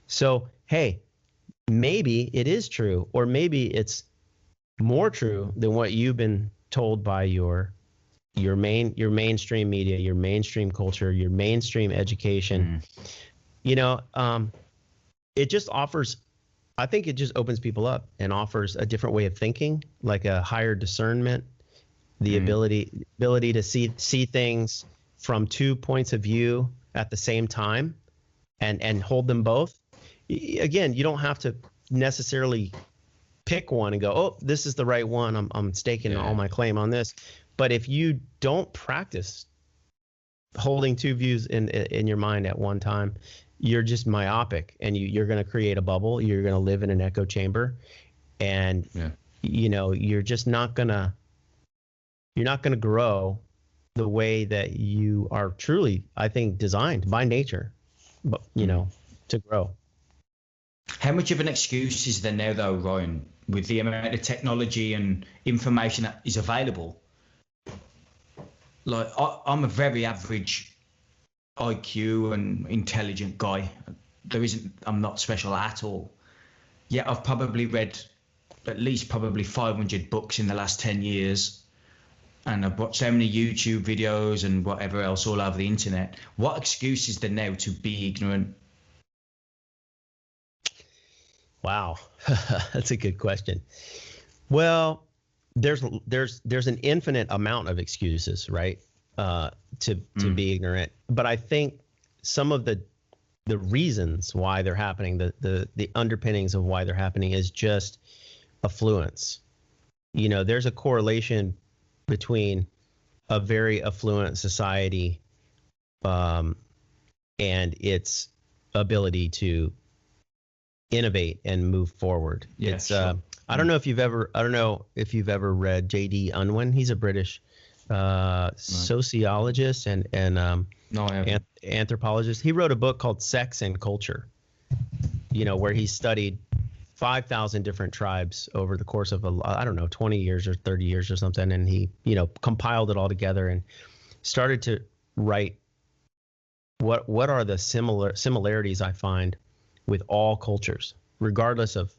So, hey, maybe it is true, or maybe it's more true than what you've been told by your mainstream media, your mainstream culture, your mainstream education. You know, it just offers, I think it just opens people up and offers a different way of thinking, like a higher discernment, the ability to see things from two points of view at the same time and hold them both. Again, you don't have to necessarily pick one and go, oh, this is the right one. I'm staking all my claim on this. But if you don't practice holding two views in your mind at one time, you're just myopic, and you're going to create a bubble. You're going to live in an echo chamber, and you know, you're just not going to grow the way that you are truly, I think, designed by nature, but you know, to grow. How much of an excuse is there now, though, Ryan, with the amount of technology and information that is available? Like, I'm a very average IQ and intelligent guy. I'm not special at all. Yet I've probably read at least probably 500 books in the last 10 years. And I've watched so many YouTube videos and whatever else all over the internet. What excuse is there now to be ignorant? Wow, that's a good question. Well, there's an infinite amount of excuses, right? To be ignorant. But I think some of the reasons why they're happening, the underpinnings of why they're happening, is just affluence. You know, there's a correlation between a very affluent society and its ability to innovate and move forward. Yeah, it's sure. I don't know if you've ever read J.D. Unwin. He's a British sociologist and No, I haven't. anthropologist. He wrote a book called Sex and Culture, you know, where he studied 5,000 different tribes over the course of 20 years or 30 years or something, and he, you know, compiled it all together and started to write what are the similarities I find with all cultures, regardless of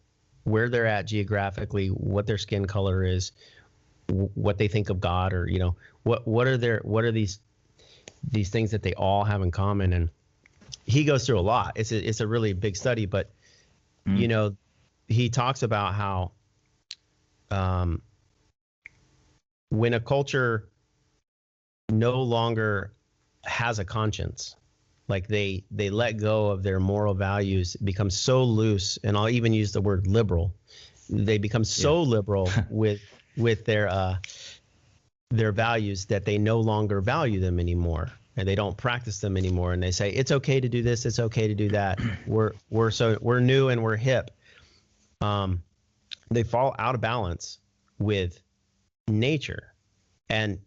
where they're at geographically, what their skin color is, what they think of God, or, you know, what are these things that they all have in common. And he goes through a lot. It's a really big study, but you know, he talks about how when a culture no longer has a conscience, like they let go of their moral values, become so loose, and I'll even use the word liberal. They become so liberal with their values that they no longer value them anymore, and they don't practice them anymore. And they say it's okay to do this, it's okay to do that. We're new and we're hip. They fall out of balance with nature, and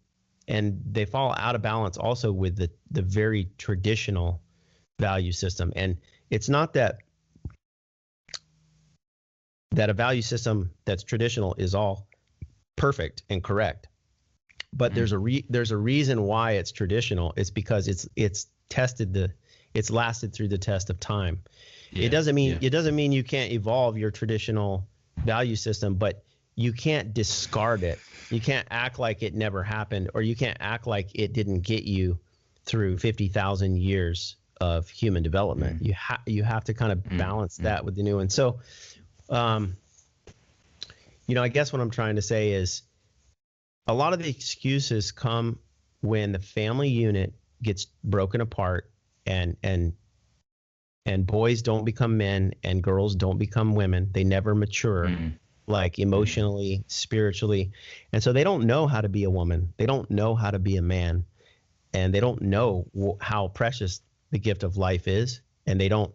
they fall out of balance also with the very traditional value system. And it's not that a value system that's traditional is all perfect and correct, but there's a reason why it's traditional. It's because it's lasted through the test of time. It doesn't mean you can't evolve your traditional value system, but you can't discard it. You can't act like it never happened, or you can't act like it didn't get you through 50,000 years of human development. You have to kind of balance that with the new one. So, you know, I guess what I'm trying to say is a lot of the excuses come when the family unit gets broken apart, and boys don't become men and girls don't become women. They never mature. like emotionally, spiritually. And so they don't know how to be a woman. They don't know how to be a man. And they don't know how precious the gift of life is. And they don't,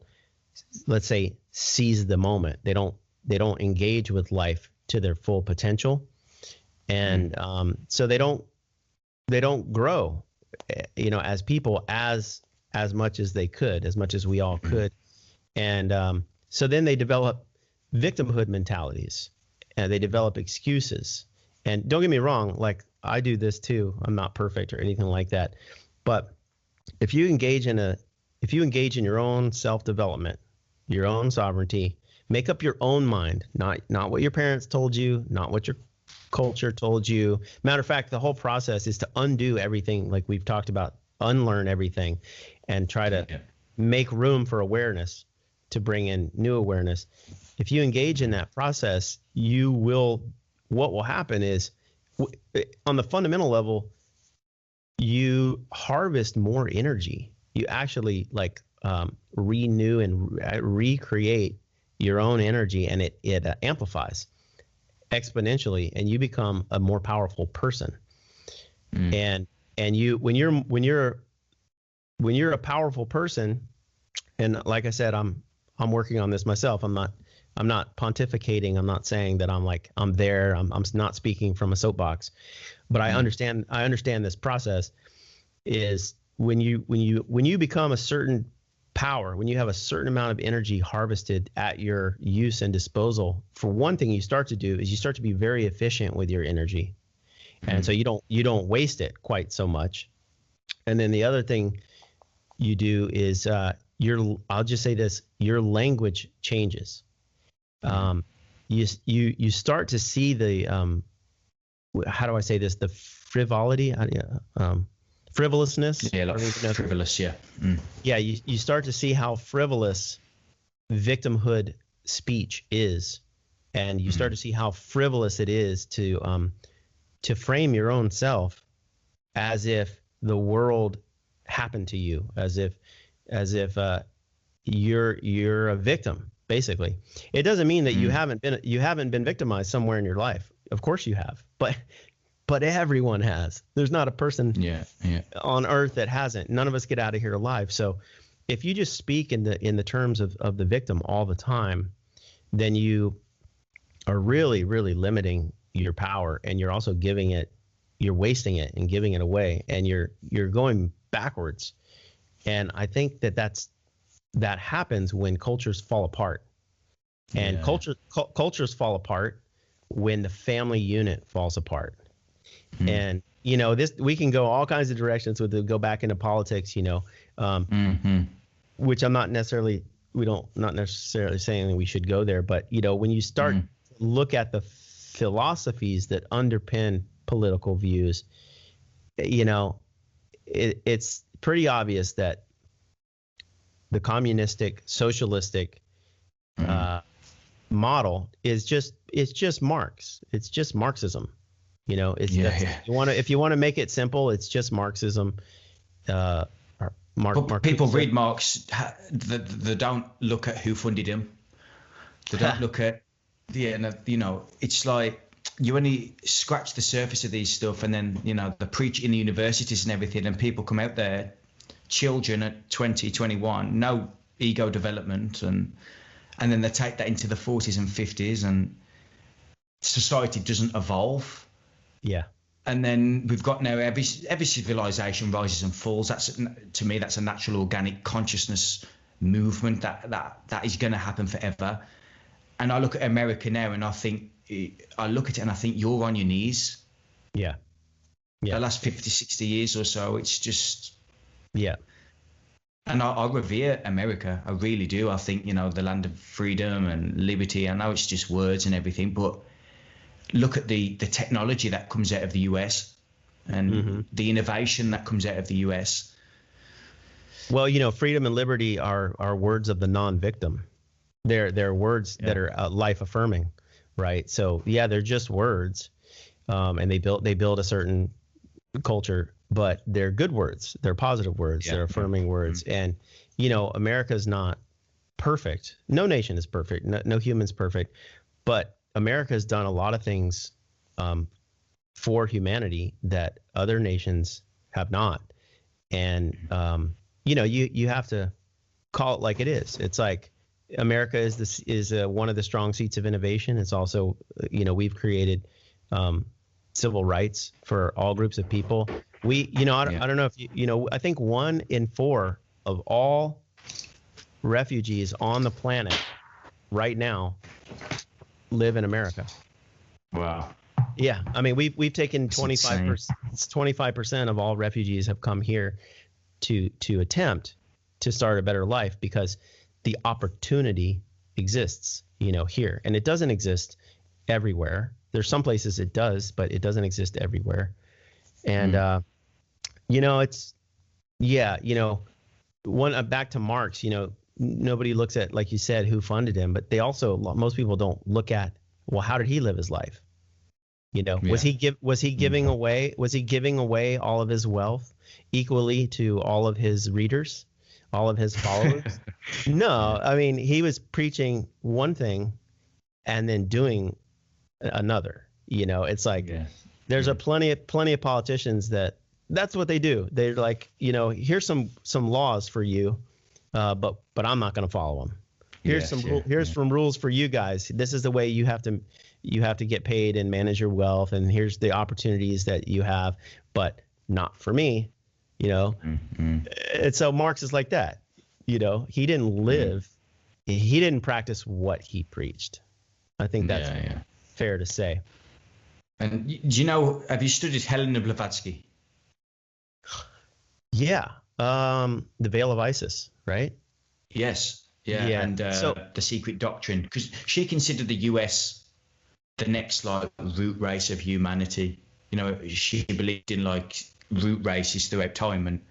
let's say, seize the moment. They don't engage with life to their full potential. And so they don't grow, as people as much as they could, as much as we all could. And so then they develop victimhood mentalities, and they develop excuses. And don't get me wrong, like I do this too. I'm not perfect or anything like that. But if you engage in your own self-development, your own sovereignty, make up your own mind, not what your parents told you, not what your culture told you. Matter of fact, the whole process is to undo everything, like we've talked about, unlearn everything, and try to make room for awareness, to bring in new awareness. If you engage in that process, what will happen is, on the fundamental level, you harvest more energy. You actually renew and recreate your own energy, and it amplifies exponentially, and you become a more powerful person. And you, when you're a powerful person, and like I said, I'm working on this myself. I'm not pontificating. I'm not saying that I'm there. I'm not speaking from a soapbox, but I understand this process is when you become a certain power, when you have a certain amount of energy harvested at your use and disposal, for one thing you start to do is you start to be very efficient with your energy. And so you don't waste it quite so much. And then the other thing you do is I'll just say this, your language changes. You start to see the how do I say this, the frivolity, frivolousness. Yeah, like frivolous. Yeah. Yeah, you start to see how frivolous victimhood speech is, and you start to see how frivolous it is to frame your own self as if the world happened to you, as if you're a victim. Basically, it doesn't mean that you haven't been victimized somewhere in your life. Of course you have, but everyone has. There's not a person on earth that hasn't. None of us get out of here alive. So if you just speak in the terms of the victim all the time, then you are really, really limiting your power, and you're also you're wasting it and giving it away, and you're going backwards. And I think that happens when cultures fall apart, and cultures fall apart when the family unit falls apart. And this, we can go all kinds of directions with go back into politics, which I'm not necessarily saying that we should go there, but when you start to look at the philosophies that underpin political views, it's pretty obvious that the communistic, socialistic model is just Marx. It's just Marxism. If you want to make it simple, it's just Marxism. People read Marx. They don't look at who funded him. They don't look at it's like you only scratch the surface of these stuff, and then they preach in the universities and everything, and people come out there, children at 20, 21, no ego development, and then they take that into the 40s and 50s, and society doesn't evolve. Yeah. And then we've got now every civilization rises and falls. To me, that's a natural organic consciousness movement that is going to happen forever. And I look at America now, and I look at it and I think you're on your knees. Yeah. The last 50, 60 years or so, it's just. Yeah. And I revere America. I really do. I think, the land of freedom and liberty. I know it's just words and everything, but look at the technology that comes out of the US and the innovation that comes out of the US. Well, freedom and liberty are words of the non-victim. They're words that are life affirming, right? So they're just words, and they build a certain culture, but they're good words. They're positive words. They're affirming words. And America's not perfect. No nation is perfect. No human's perfect. But America has done a lot of things for humanity that other nations have not. And, you know, you have to call it like it is. It's like America is one of the strong seats of innovation. It's also, you know, we've created civil rights for all groups of people. We, you know, I don't know if you know, I think 1 in 4 of all refugees on the planet right now live in America. Wow. Yeah, I mean, we've taken 25% of all refugees have come here to attempt to start a better life, because the opportunity exists, you know, here, and it doesn't exist everywhere. There's some places it does, but it doesn't exist everywhere. And you know, it's you know, back to Marx, you know, nobody looks at, like you said, who funded him, but they also, most people don't look at, well, how did he live his life? You know, was he giving away all of his wealth equally to all of his readers, all of his followers? No, I mean, he was preaching one thing and then doing another. You know, it's like there's a plenty of politicians that's what they do. They're like, you know, here's some laws for you, but I'm not going to follow them. Here's some rules for you guys. This is the way you have to get paid and manage your wealth, and here's the opportunities that you have, but not for me, you know. And so Marx is like that. You know, he didn't live, he didn't practice what he preached. I think that's fair to say. And do you know, have you studied Helena Blavatsky? Yeah. The Veil of Isis, right? Yes. Yeah. And the Secret Doctrine, because she considered the US the next like root race of humanity. You know, she believed in like root races throughout time,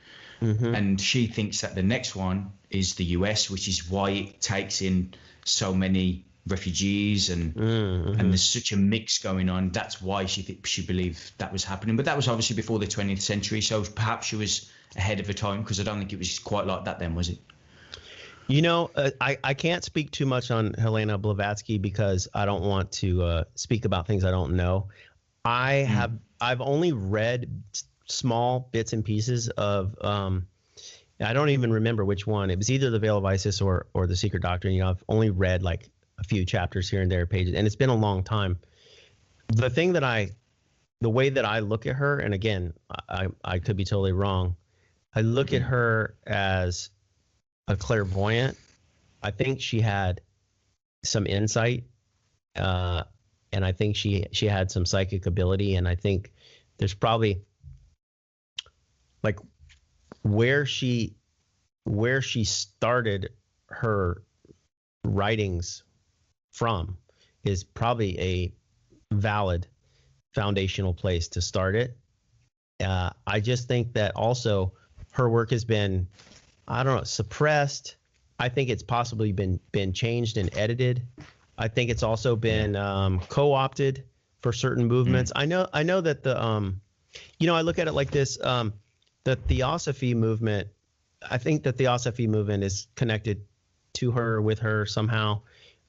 and she thinks that the next one is the US, which is why it takes in so many refugees and there's such a mix going on. That's why she believed that was happening. But that was obviously before the 20th century, so perhaps she was ahead of her time, because I don't think it was quite like that then, was it? You know, I can't speak too much on Helena Blavatsky because I don't want to speak about things I don't know. I've only read small bits and pieces of I don't even remember which one. It was either the Veil of Isis or the Secret Doctrine. You know, I've only read like a few chapters here and there, pages, and it's been a long time. The way that I look at her, and again, I could be totally wrong, I look at her as a clairvoyant. I think she had some insight, and I think she had some psychic ability, and I think there's probably like where she started her writings from is probably a valid foundational place to start it. I just think that also her work has been, I don't know, suppressed. I think it's possibly been changed and edited. I think it's also been co-opted for certain movements. I know that the you know, I look at it like this, the Theosophy movement, I think the Theosophy movement is connected to her, with her somehow.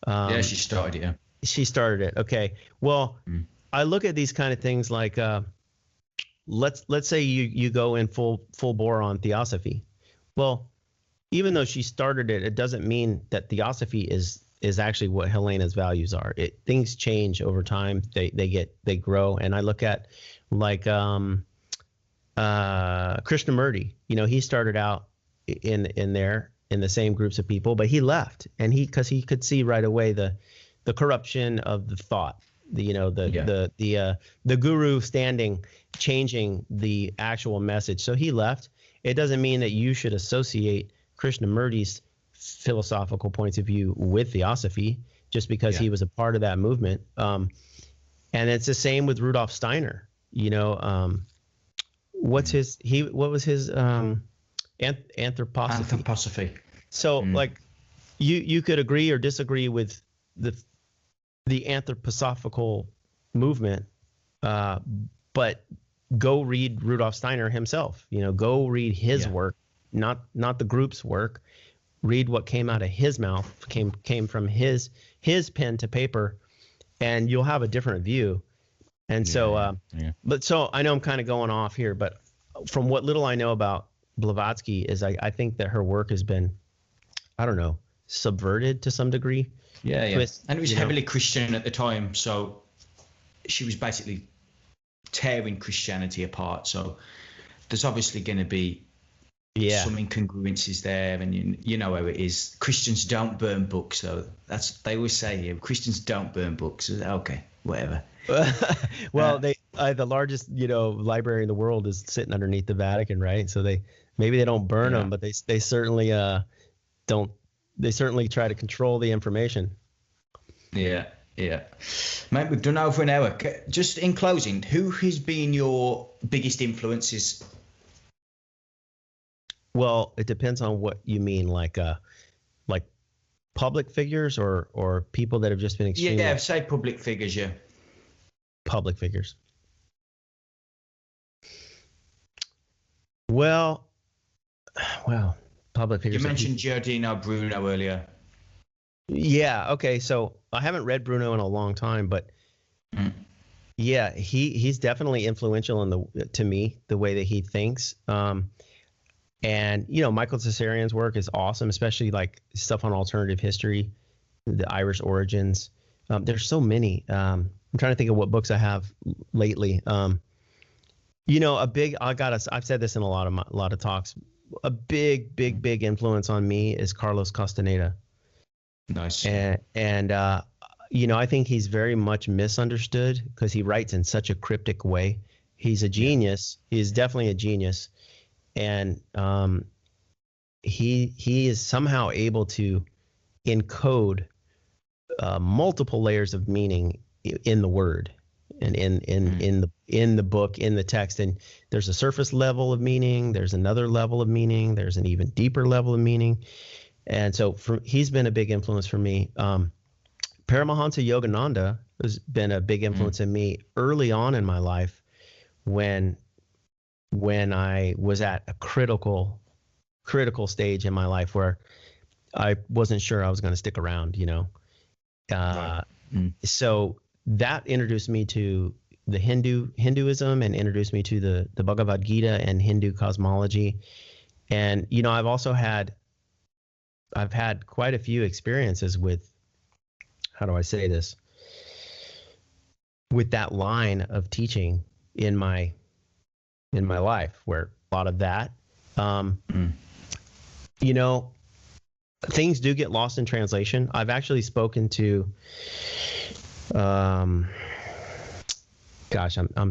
Yeah, she started it. Yeah. She started it. Okay. Well, I look at these kind of things like, let's say you go in full bore on Theosophy. Well, even though she started it, it doesn't mean that Theosophy is actually what Helena's values are. Things change over time. They grow. And I look at like Krishnamurti. You know, he started out in the same groups of people, but he left, and because he could see right away the corruption of the thought. The guru changing the actual message. So he left. It doesn't mean that you should associate Krishnamurti's philosophical points of view with Theosophy just because he was a part of that movement. And it's the same with Rudolf Steiner. You know, what was his anthroposophy? Anthroposophy. So like you could agree or disagree with the anthroposophical movement, but go read Rudolf Steiner himself. You know, go read his work, not the group's work. Read what came out of his mouth, came from his pen to paper, and you'll have a different view. And so, but so I know I'm kind of going off here, but from what little I know about Blavatsky is I think that her work has been, I don't know, subverted to some degree. Yeah. And it was heavily Christian at the time. So she was basically tearing Christianity apart. So there's obviously going to be some incongruences there, and you know how it is. Christians don't burn books, so they always say Christians don't burn books. Okay, whatever. Well, the largest library in the world is sitting underneath the Vatican, right? So maybe they don't burn them, but they certainly don't. They certainly try to control the information. Yeah. Mate, we've done over an hour. Just in closing, who has been your biggest influences? Well, it depends on what you mean, like public figures or people that have just been extremely. Yeah, say public figures, yeah. Public figures. Well, public figures. You mentioned Giordano Bruno earlier. Yeah. Okay. So I haven't read Bruno in a long time, but yeah, he's definitely influential to me, the way that he thinks. And Michael Cesarian's work is awesome, especially like stuff on alternative history, the Irish origins. There's so many. I'm trying to think of what books I have lately. I've said this in a lot of talks. A big influence on me is Carlos Castaneda. Nice. And I think he's very much misunderstood because he writes in such a cryptic way. He's a genius. He's definitely a genius. And he is somehow able to encode multiple layers of meaning in the word and in the book, in the text. And there's a surface level of meaning, there's another level of meaning, there's an even deeper level of meaning. And so he's been a big influence for me. Paramahansa Yogananda has been a big influence in me early on in my life when I was at a critical stage in my life where I wasn't sure I was going to stick around, So that introduced me to the Hinduism and introduced me to the Bhagavad Gita and Hindu cosmology. And, I've had quite a few experiences with, how do I say this, with that line of teaching in my life, where a lot of that, things do get lost in translation. I've actually spoken to, I'm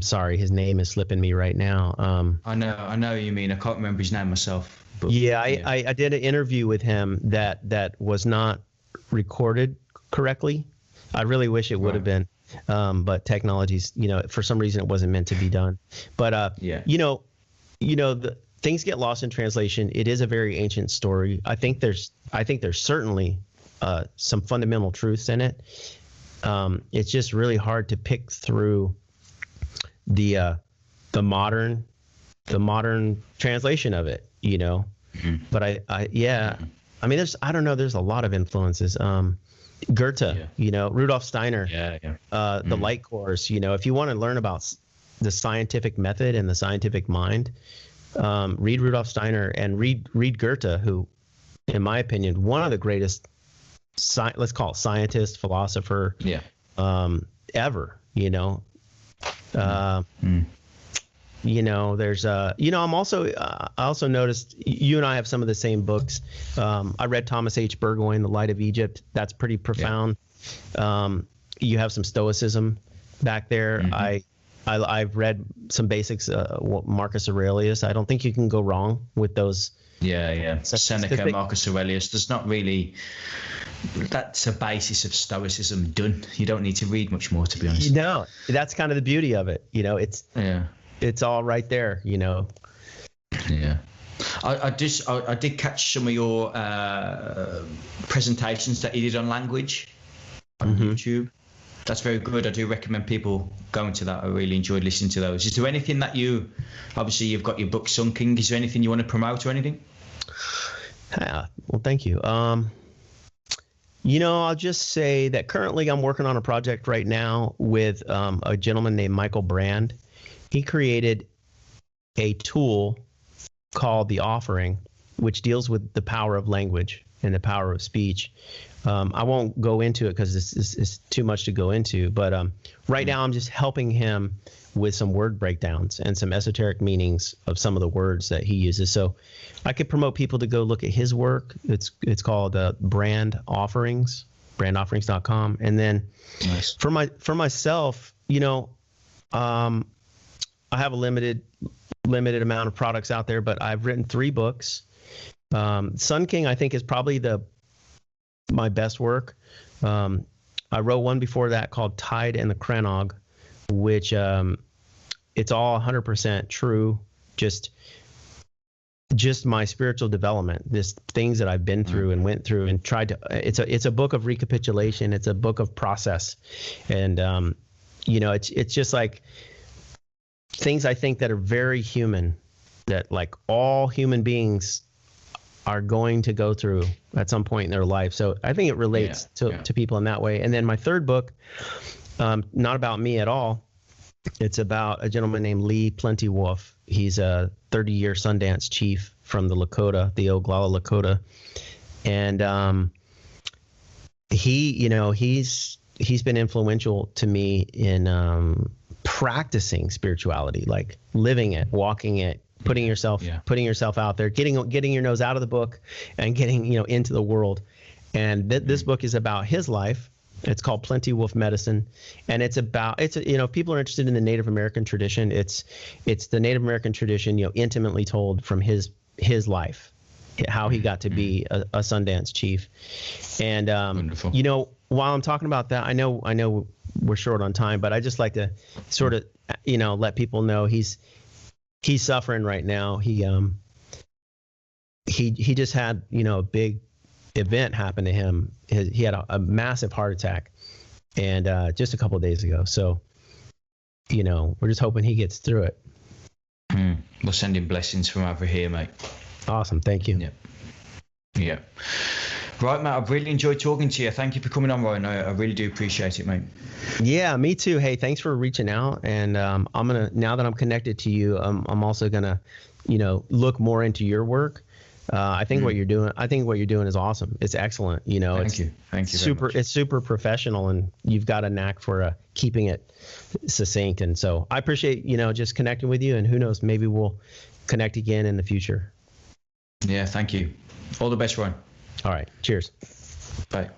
sorry, his name is slipping me right now. I know you mean. I can't remember his name myself. But, I did an interview with him that was not recorded correctly. I really wish it would have been. But technology's, for some reason it wasn't meant to be done. But the things get lost in translation. It is a very ancient story. I think there's certainly some fundamental truths in it. It's just really hard to pick through the modern translation of it, But I mean, there's a lot of influences. Goethe, Rudolf Steiner, the light course, if you want to learn about the scientific method and the scientific mind, read Rudolf Steiner and read Goethe, who, in my opinion, one of the greatest, let's call it scientist, philosopher, ever, there's I also noticed you and I have some of the same books. I read Thomas H. Burgoyne, The Light of Egypt. That's pretty profound. You have some Stoicism back there. I've read some basics, Marcus Aurelius. I don't think you can go wrong with those. Seneca, Marcus Aurelius. There's not really, that's a basis of Stoicism done. You don't need to read much more, to be honest. No, that's kind of the beauty of it. It's all right there, I did catch some of your presentations that you did on language on YouTube. That's very good. I do recommend people going to that. I really enjoyed listening to those. Is there anything that obviously you've got your book Sunking. Is there anything you want to promote or anything? Well, thank you. I'll just say that currently I'm working on a project right now with a gentleman named Michael Brand. He created a tool called The Offering, which deals with the power of language and the power of speech. I won't go into it because it's too much to go into, but right now I'm just helping him with some word breakdowns and some esoteric meanings of some of the words that he uses. So I could promote people to go look at his work. It's called Brand Offerings, brandofferings.com. And then nice. for myself, I have a limited amount of products out there, but I've written 3 books. Sun King, I think, is probably my best work. I wrote one before that called Tide and the Krenog, which it's all 100% true. Just my spiritual development, this things that I've been through and went through and tried to. It's a book of recapitulation. It's a book of process, and it's just like things I think that are very human, that like all human beings are going to go through at some point in their life. So I think it relates to people in that way. And then my 3rd book, not about me at all. It's about a gentleman named Lee Plenty Wolf. He's a 30-year Sundance chief from the Lakota, the Oglala Lakota. And he's been influential to me in practicing spirituality, like living it, walking it, putting yourself out there, getting your nose out of the book and getting into the world. And this book is about his life. It's called Plenty Wolf Medicine, and if people are interested in the Native American tradition, it's the Native American tradition, intimately told from his life, how he got to be a Sundance chief. And wonderful. While I'm talking about that, I know we're short on time, but I just like to sort of let people know he's suffering right now. He just had a big event happen to him. He had a massive heart attack, and just a couple of days ago. So we're just hoping he gets through it. We'll send him blessings from over here, mate. Awesome. Thank you. Yeah. Right, Matt, I've really enjoyed talking to you. Thank you for coming on, Ryan. I really do appreciate it, mate. Yeah, me too. Hey, thanks for reaching out. And now that I'm connected to you, I'm also gonna look more into your work. I think what you're doing is awesome. It's excellent. Thank you. It's super professional, and you've got a knack for keeping it succinct. And so I appreciate just connecting with you. And who knows, maybe we'll connect again in the future. Yeah, thank you. All the best, Ryan. All right. Cheers. Bye.